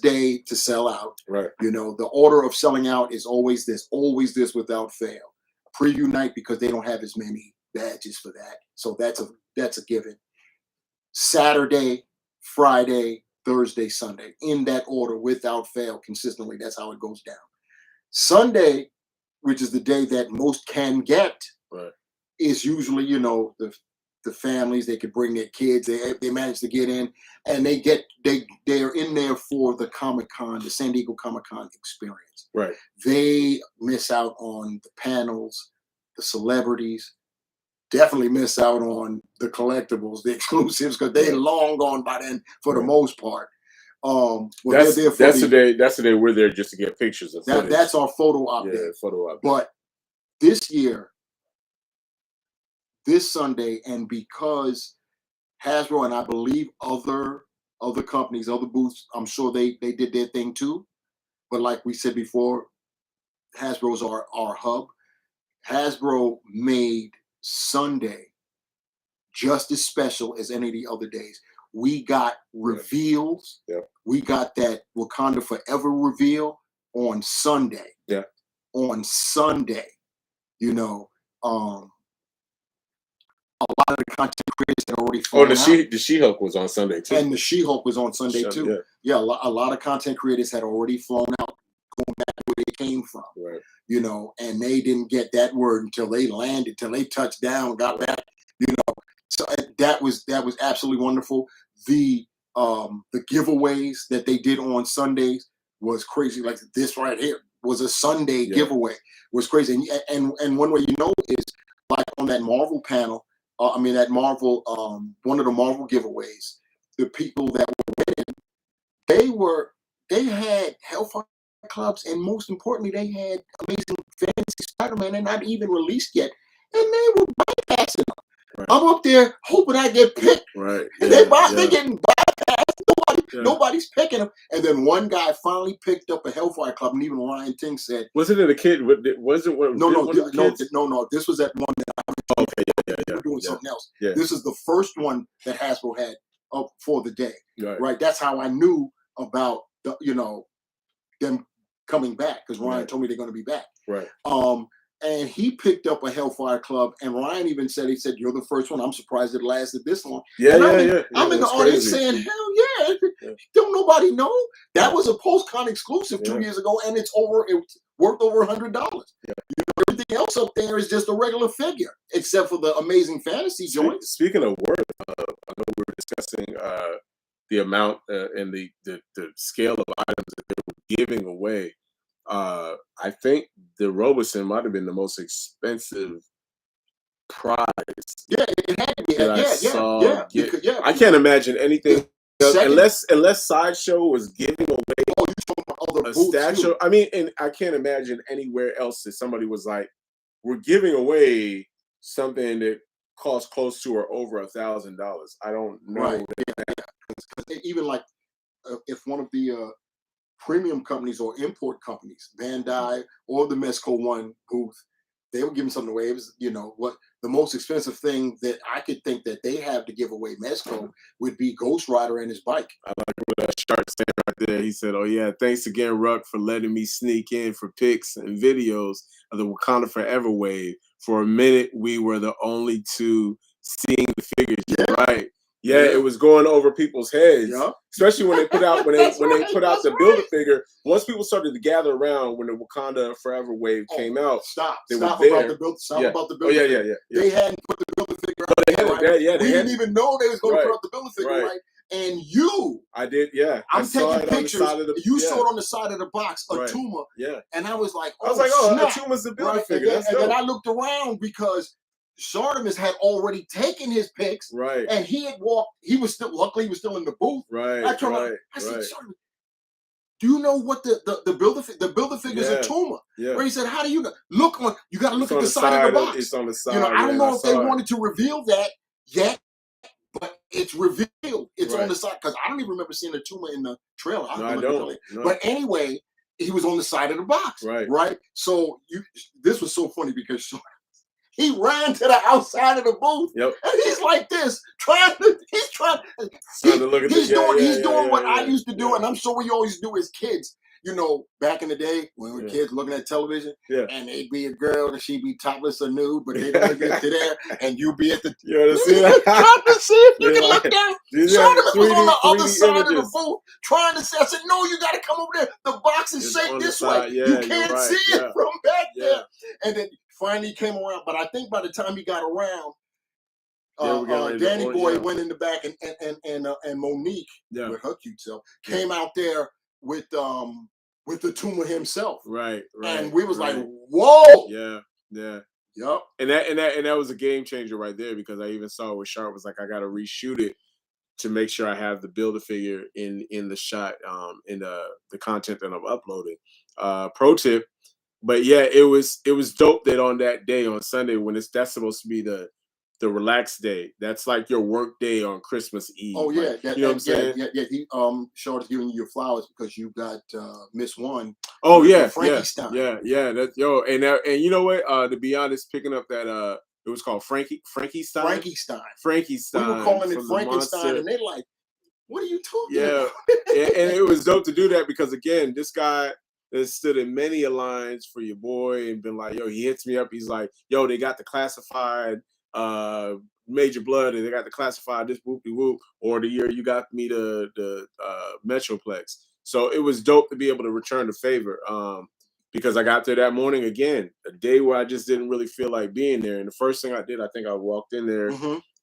day to sell out. Right. The order of selling out is always this without fail. Preview night, because they don't have as many badges for that. So that's a given. Saturday, Friday, Thursday, Sunday, in that order without fail, consistently. That's how it goes down. Sunday, which is the day that most can get, is usually, the families, they could bring their kids, they manage to get in, and they're in there for the Comic-Con, the San Diego Comic-Con experience. Right. They miss out on the panels, the celebrities, definitely miss out on the collectibles, the exclusives, because they're long gone by then for the most part. That's the day we're there just to get pictures of that. That's our photo op day. Yeah, photo op. But this year, this Sunday, and because Hasbro and I believe other companies, other booths, I'm sure they did their thing too. But like we said before, Hasbro's our hub. Hasbro made Sunday just as special as any of the other days. We got reveals. Yeah. We got that Wakanda Forever reveal on Sunday. Yeah. On Sunday, a lot of the content creators had already flown out. The She-Hulk was on Sunday too. And the She-Hulk was on Sunday too. Yeah, a lot of content creators had already flown out, going back to where they came from. Right. And they didn't get that word until they landed, till they touched down, got back. So that was absolutely wonderful. The giveaways that they did on Sundays was crazy. Like this right here, was a Sunday giveaway. It was crazy. And one way you know is like on that Marvel panel. That Marvel, one of the Marvel giveaways. The people that were winning, they had Hellfire Clubs, and most importantly, they had Amazing Fantasy Spider-Man, and not even released yet, and they were bypassing them. Right. I'm up there hoping I get picked. Right. And they're getting bypassed. Nobody's picking them. And then one guy finally picked up a Hellfire Club, and even Ryan Ting said, "Wasn't it a kid? Was it one? No. This was that one that I was doing something else. Yeah. This is the first one that Hasbro had up for the day. Right. That's how I knew about them coming back, because Ryan told me they're going to be back. Right. And he picked up a Hellfire Club, and Ryan even said, "You're the first one. I'm surprised it lasted this long." I'm in the audience saying, "Hell yeah. Don't nobody know? That was a post-con exclusive 2 years ago, and it's worth over $100. Yeah. Everything else up there is just a regular figure, except for the Amazing Fantasy joint." Speaking of worth, I know we were discussing the amount and the scale of items that they were giving away. I think the Robeson might have been the most expensive prize. Yeah, it had to be. Yeah. I can't imagine anything else, unless Sideshow was giving away a statue. I mean, and I can't imagine anywhere else that somebody was like, "We're giving away something that costs close to or over $1,000." I don't know. Right. Because even like if one of the premium companies or import companies, Bandai or the Mezco One booth, they were giving something away. It was, what the most expensive thing that I could think that they have to give away, Mezco, would be Ghost Rider and his bike. I like what Shark said right there. He said, "Oh yeah, thanks again, Ruck, for letting me sneak in for pics and videos of the Wakanda Forever wave. For a minute, we were the only two seeing the figures." You're right. Yeah, it was going over people's heads, especially when they put out the Build-A-Figure. Once people started to gather around when the Wakanda Forever wave came out, Stop about the Build-A-Figure. Yeah. They hadn't put the Build-A-Figure out. We didn't even know they was going to put out the Build-A-Figure, right? And I did, yeah. I'm taking pictures. You saw it on the side of the box, Atuma. Yeah. And I was like, Atuma's the Build-A-Figure. And then I looked around because Sardimus had already taken his picks, right? And he had walked. Luckily, he was still in the booth, right? I turned around. I said, Sardimus, do you know what the Build-A-Figure is Atuma? Yeah. Where he said, how do you look on? You got to look at the side of the box. It's on the side. I don't know if they wanted to reveal that yet, but it's revealed. It's on the side, because I don't even remember seeing Atuma in the trailer. I don't. No. But anyway, he was on the side of the box, right? So this was so funny because he ran to the outside of the booth, and he's like this, he's trying to look at he's doing what I used to do, and I'm sure we always do as kids. Back in the day when we were kids looking at television, and they'd be a girl and she'd be topless or nude, but they don't get to there, and you'd be at the trying to see if you can look down. Sardimus was on the other side of the booth trying to say, I said, "No, you got to come over there. The box is shaped this way. You can't see it from back there." And then finally came around, but I think by the time he got around, Danny Boy went in the back, and Monique with her cute self came out there with the Tuma himself, right? And we was like, "Whoa!" Yeah. Yep. And that was a game changer right there, because I even saw where Sharp was like, "I got to reshoot it to make sure I have the Build-A-Figure in the shot, in the content that I'm uploading." Pro tip. But yeah, it was dope that on that day, on Sunday, when that's supposed to be the relaxed day. That's like your work day on Christmas Eve. Oh yeah, you know what I'm saying? Yeah. He Short giving you your flowers because you got Miss One. Oh yeah, Frankie Stein. Yeah. That's and you know what? To be honest, picking up that it was called Frankie Stein. We were calling it Frankenstein, and they like, what are you talking about? and it was dope to do that because again, this guy has stood in many lines for your boy and been like, yo, he hits me up. He's like, yo, they got the classified Major Blood, and they got the classified this whoopie whoop, or the year you got me the Metroplex. So it was dope to be able to return the favor. Because I got there that morning again, a day where I just didn't really feel like being there. And the first thing I did, I think I walked in there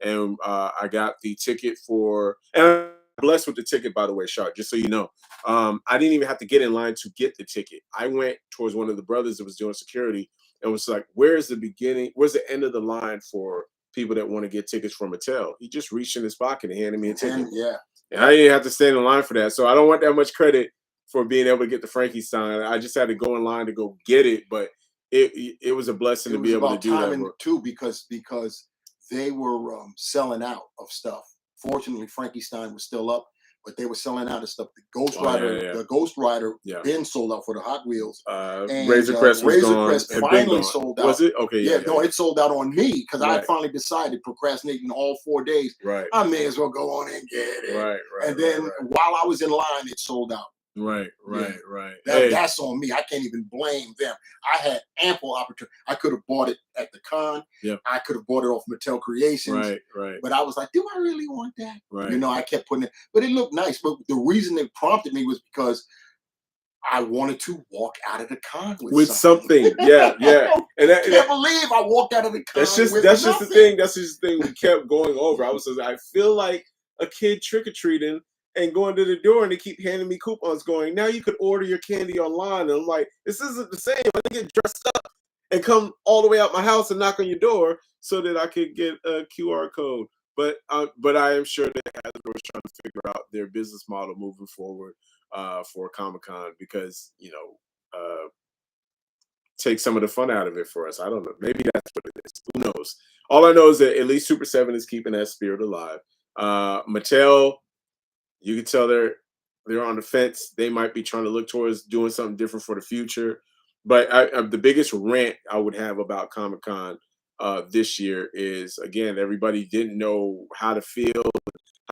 and I got the ticket for, and blessed with the ticket, by the way, Shark, just so you know. I didn't even have to get in line to get the ticket. I went towards one of the brothers that was doing security and was like, where's the beginning? Where's the end of the line for people that want to get tickets from Mattel? He just reached in his pocket and handed me a ticket. And I didn't have to stand in line for that. So I don't want that much credit for being able to get the Frankenstein. I just had to go in line to go get it. But it was a blessing to be able to do that. Too, because they were selling out of stuff. Fortunately, Frankenstein was still up, but they were selling out of stuff. The Ghost Rider, been sold out for the Hot Wheels. And Razor Crest finally sold out. Was it? Okay, yeah. It sold out on me because I finally decided, procrastinating all 4 days. Right. I may as well go on and get it. Right. And then while I was in line, it sold out. Right. That's on me. I can't even blame them. I had ample opportunity. I could have bought it at the con. Yep. I could have bought it off Mattel Creations. Right. But I was like, do I really want that? Right. You know, I kept putting it, but it looked nice. But the reason it prompted me was because I wanted to walk out of the con with something. Yeah. And I can't believe I walked out of the con. That's just the thing. That's just the thing we kept going over. I feel like a kid trick-or-treating and going to the door, and they keep handing me coupons going, now you could order your candy online. And I'm like, this isn't the same. I get dressed up and come all the way out my house and knock on your door so that I could get a QR code. But I am sure that Hasbro is trying to figure out their business model moving forward for Comic-Con because, take some of the fun out of it for us. I don't know. Maybe that's what it is. Who knows? All I know is that at least Super 7 is keeping that spirit alive. Mattel, you can tell they're on the fence. They might be trying to look towards doing something different for the future. But the biggest rant I would have about Comic-Con this year is, again, everybody didn't know how to feel,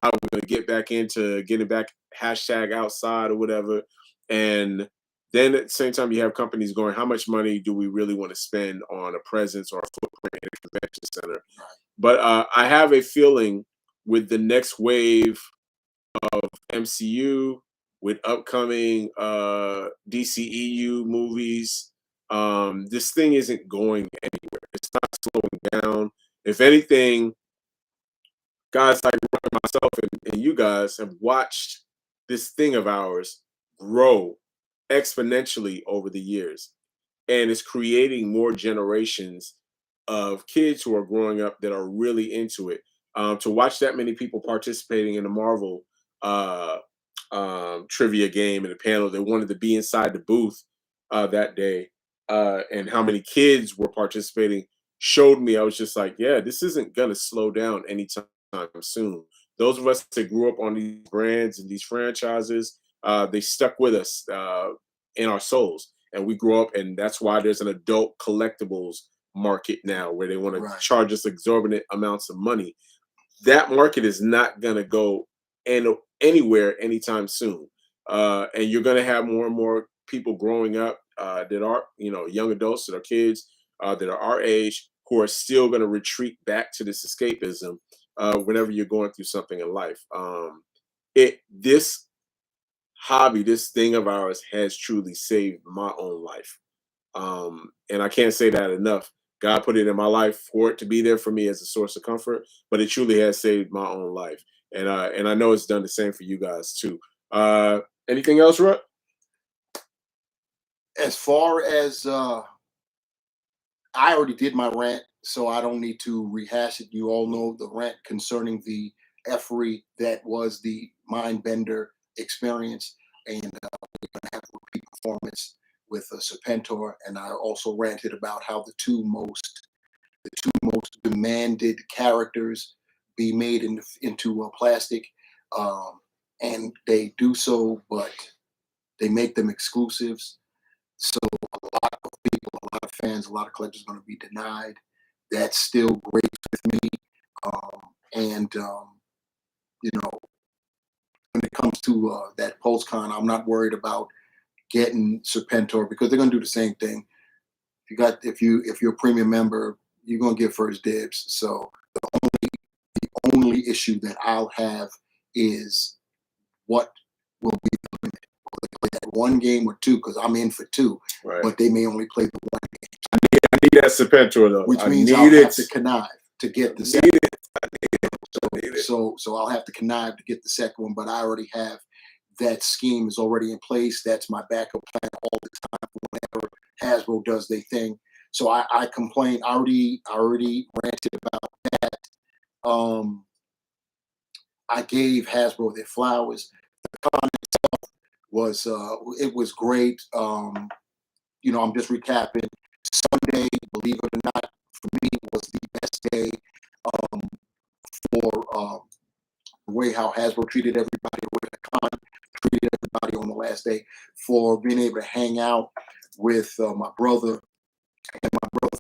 how we're going to get back into getting back #outside or whatever. And then at the same time, you have companies going, how much money do we really want to spend on a presence or a footprint in a convention center? Right. But I have a feeling with the next wave of MCU, with upcoming DCEU movies, this thing isn't going anywhere. It's not slowing down. If anything, guys like myself and you guys have watched this thing of ours grow exponentially over the years, and it's creating more generations of kids who are growing up that are really into it. To watch that many people participating in the Marvel trivia game and a panel that wanted to be inside the booth that day, and how many kids were participating showed me, I was just like, yeah, this isn't gonna slow down anytime soon. Those of us that grew up on these brands and these franchises, they stuck with us in our souls, and we grew up, and that's why there's an adult collectibles market now where they want to charge us exorbitant amounts of money. That market is not going to go anywhere anytime soon. And you're going to have more and more people growing up that are, young adults that are kids that are our age who are still going to retreat back to this escapism whenever you're going through something in life. This hobby, this thing of ours has truly saved my own life. And I can't say that enough. God put it in my life for it to be there for me as a source of comfort, but it truly has saved my own life. And I know it's done the same for you guys too. Anything else, Rut? As far as I already did my rant, so I don't need to rehash it. You all know the rant concerning the effery that was the Mindbender experience, and we're going to have a repeat performance with Serpentor. And I also ranted about how the two most demanded characters be made into plastic, and they do so, but they make them exclusives. So a lot of people, a lot of fans, a lot of collectors are going to be denied. That's still great with me. When it comes to that PulseCon, I'm not worried about getting Serpentor because they're going to do the same thing. If you're a premium member, you're going to get first dibs. So the only issue that I'll have is what will be the limit. Will they play that one game or two? Because I'm in for two, but they may only play the one game. I need that Serpentor though, which means I'll have to connive to get the second. So I'll have to connive to get the second one, but I already have that scheme is already in place. That's my backup plan all the time whenever Hasbro does their thing. So I complain. I already ranted about that. I gave Hasbro their flowers. The con was it was great. You know, I'm just recapping. Sunday, believe it or not, for me was the best day for the way how Hasbro treated everybody, the way the con treated everybody on the last day, for being able to hang out with my brother and my brother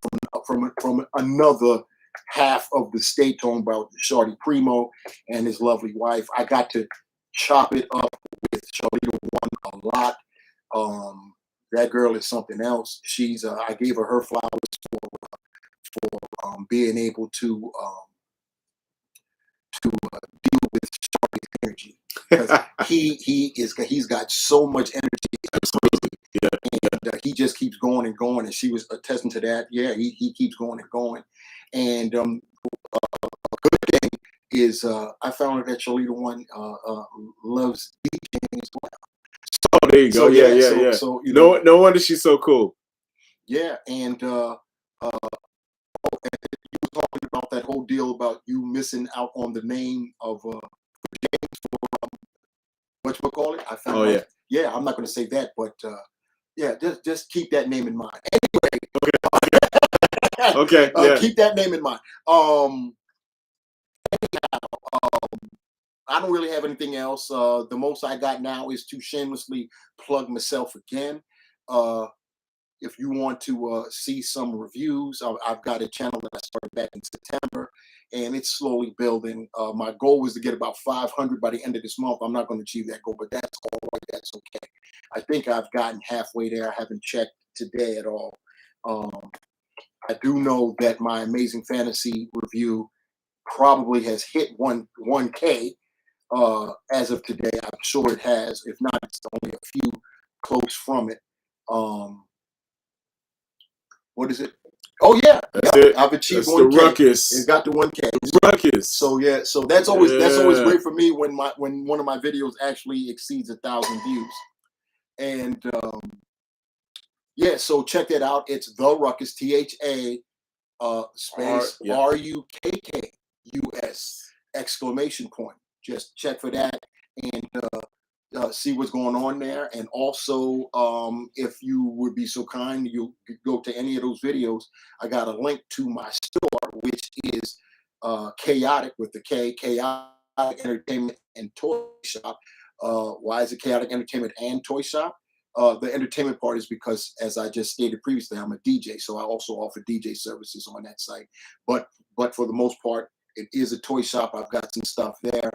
from another half of the state, talking about Shorty Primo and his lovely wife. I got to chop it up with Charlita One a lot. That girl is something else. She's I gave her flowers for being able to deal with Charlie's energy, because he's got so much energy. Yeah. And he just keeps going and going, and she was attesting to that. Yeah, he keeps going and going. And a good thing is I found out that Charlita One loves DJing as well. Oh, there you go. Yeah. So you know, no wonder she's so cool. Yeah, and you were talking about that whole deal about you missing out on the name of James for whatchamacallit. I found out. Yeah, I'm not going to say that, but yeah, just keep that name in mind. Anyway, Okay. Keep that name in mind. I don't really have anything else. The most I got now is to shamelessly plug myself again. If you want to see some reviews, I've got a channel that I started back in September, and it's slowly building. My goal was to get about 500 by the end of this month. I'm not going to achieve that goal, but that's all right. That's okay. I think I've gotten halfway there. I haven't checked today at all. I do know that my Amazing Fantasy review probably has hit 1K as of today. I'm sure it has. If not, it's only a few close from it. What is it? Oh yeah, that's it. I've achieved that's 1K. The Rukkus. It got to 1K. The Rukkus. So yeah, so that's always great for me when one of my videos actually exceeds 1,000 views. And yeah, so check that out. It's The Rukkus, THA space RUKKUS exclamation point. Just check for that and see what's going on there. And also, if you would be so kind, you could go to any of those videos. I got a link to my store, which is Chaotic with the K, Chaotic Entertainment and Toy Shop. Why is it Chaotic Entertainment and Toy Shop? The entertainment part is because, as I just stated previously, I'm a DJ, so I also offer DJ services on that site. But for the most part, it is a toy shop. I've got some stuff there.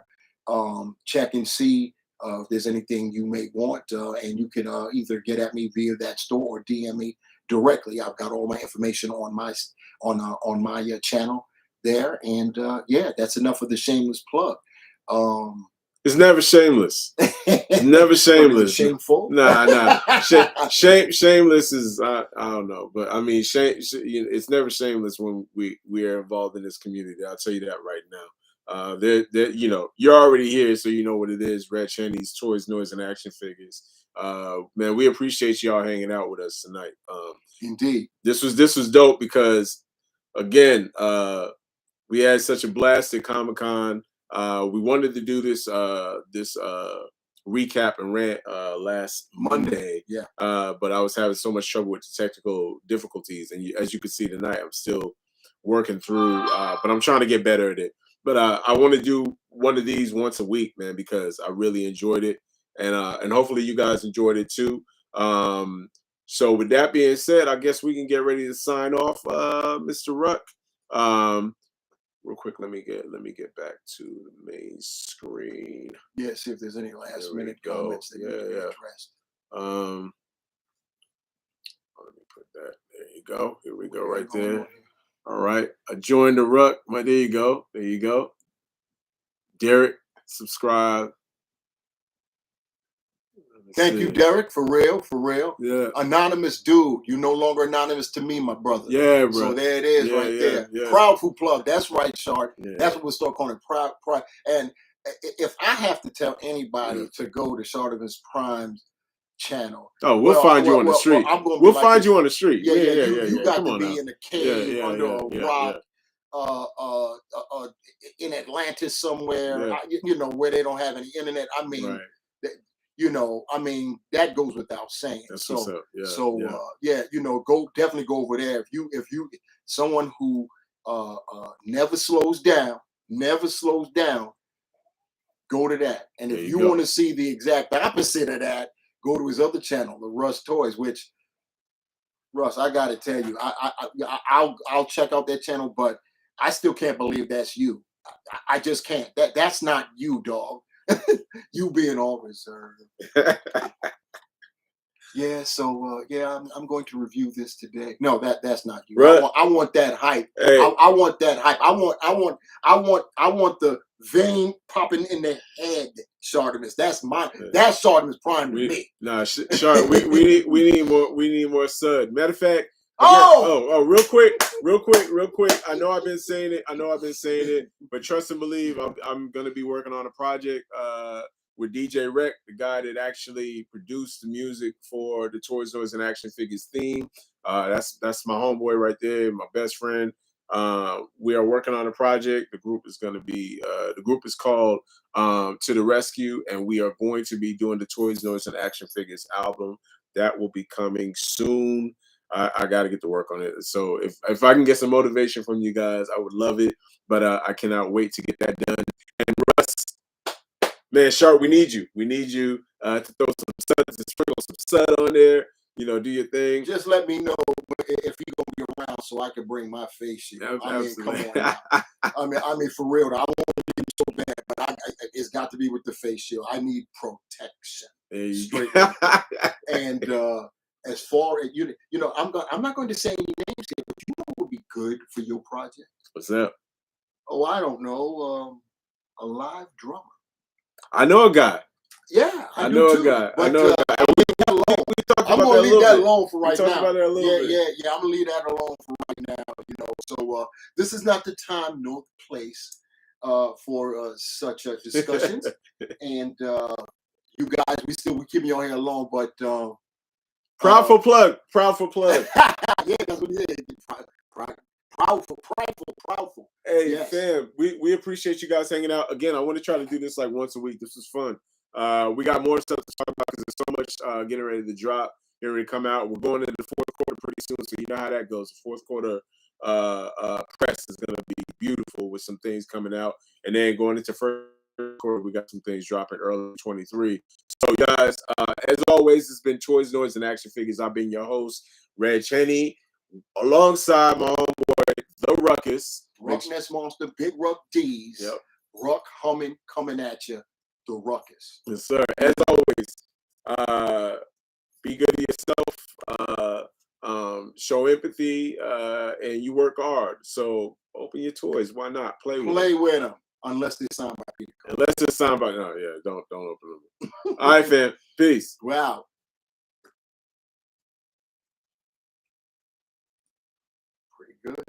Check and see if there's anything you may want, and you can either get at me via that store or DM me directly. I've got all my information on my channel there, and yeah, that's enough of the shameless plug. It's never shameless. It's never shameless. Shameful? Nah. Shameless is I don't know, but I mean, it's never shameless when we are involved in this community. I'll tell you that right now. You know, you're already here, so you know what it is. Red Chinese Toys, Noise, and Action Figures. Man, we appreciate y'all hanging out with us tonight. Indeed, this was dope because, again, we had such a blast at Comic-Con. We wanted to do this recap and rant last Monday. Yeah. But I was having so much trouble with the technical difficulties, and as you can see tonight, I'm still working through. But I'm trying to get better at it. But I want to do one of these once a week, man, because I really enjoyed it, and hopefully you guys enjoyed it too. So with that being said, I guess we can get ready to sign off, Mr. Ruck. Real quick, let me get back to the main screen. Yeah, see if there's any last minute comments that you can address. Let me put that. There you go. Here we go, right there. All right. I joined the Ruck. There you go. There you go. Derek, subscribe. Thank you, Derek. For real, for real. Yeah. Anonymous dude. You no longer anonymous to me, my brother. Yeah, bro. So there it is, right there. Yeah. Proudful plug. That's right, Shark. Yeah. That's what we'll start calling it. Proud. And if I have to tell anybody to go to Shartimus Prime's channel. Oh, we'll find you on the street. We'll find you on the street. Yeah. You got to be in a cave under a rock. In Atlantis somewhere, where they don't have any internet. I mean, that goes without saying. That's go definitely go over there. If you someone who never slows down, go to that. And if you want to see the exact opposite of that, go to his other channel, the Russ Toys. Which, Russ, I got to tell you, I'll check out that channel, but I still can't believe that's you. I just can't. That's not you, dog. You being all reserved. Yeah. So I'm going to review this today. No, that's not you. Right. I want that hype. Hey. I want that hype. I want the vein popping in the head, Shartimus. That's Shartimus Prime to me. Nah, Shart, we need more Sud. Matter of fact. Real quick. I know I've been saying it, but trust and believe, I'm gonna be working on a project with DJ Rec, the guy that actually produced the music for the Toys, Noise, and Action Figures theme. That's my homeboy right there, my best friend. We are working on a project. The group is called To the Rescue, and we are going to be doing the Toys, Noise, and Action Figures album. That will be coming soon. I got to get to work on it. So if I can get some motivation from you guys, I would love it. But I cannot wait to get that done. And Russ, man, Sharp, we need you. We need you to throw some Sud, to sprinkle some Sud on there. Do your thing. Just let me know if you're gonna be around so I can bring my face shield. Absolutely. Come on. I mean, for real. I want to be so bad, but it's got to be with the face shield. I need protection. Straight. And as far as I'm not going to say any names here, but you know what would be good for your project? What's that? Oh, I don't know. A live drummer. I know a guy. Yeah, I know a guy. I'm gonna leave that alone for right now. About that a little bit. Yeah. I'm gonna leave that alone for right now. So this is not the time nor the place for such discussions. And you guys, we keep you on here alone, but proudful plug. Yeah, that's what it is. Proudful. Hey, yes. Fam, we appreciate you guys hanging out. Again, I want to try to do this like once a week. This was fun. We got more stuff to talk about because there's so much getting ready to drop, getting ready to come out. We're going into the fourth quarter pretty soon, so you know how that goes. The fourth quarter press is going to be beautiful with some things coming out. And then going into first quarter, we got some things dropping early 23. So, guys, as always, it's been Toys, Noise, and Action Figures. I've been your host, Reg Cheney, alongside my homeboy, The Rukkus. Ruckness Monster, Big Ruck D's. Yep. Ruck humming, coming at you. The Rukkus. Yes, sir. As always, be good to yourself. Show empathy, and you work hard. So open your toys. Why not? Play with them. Unless they're signed by people. Don't open them. All right, fam. Peace. Wow. Pretty good.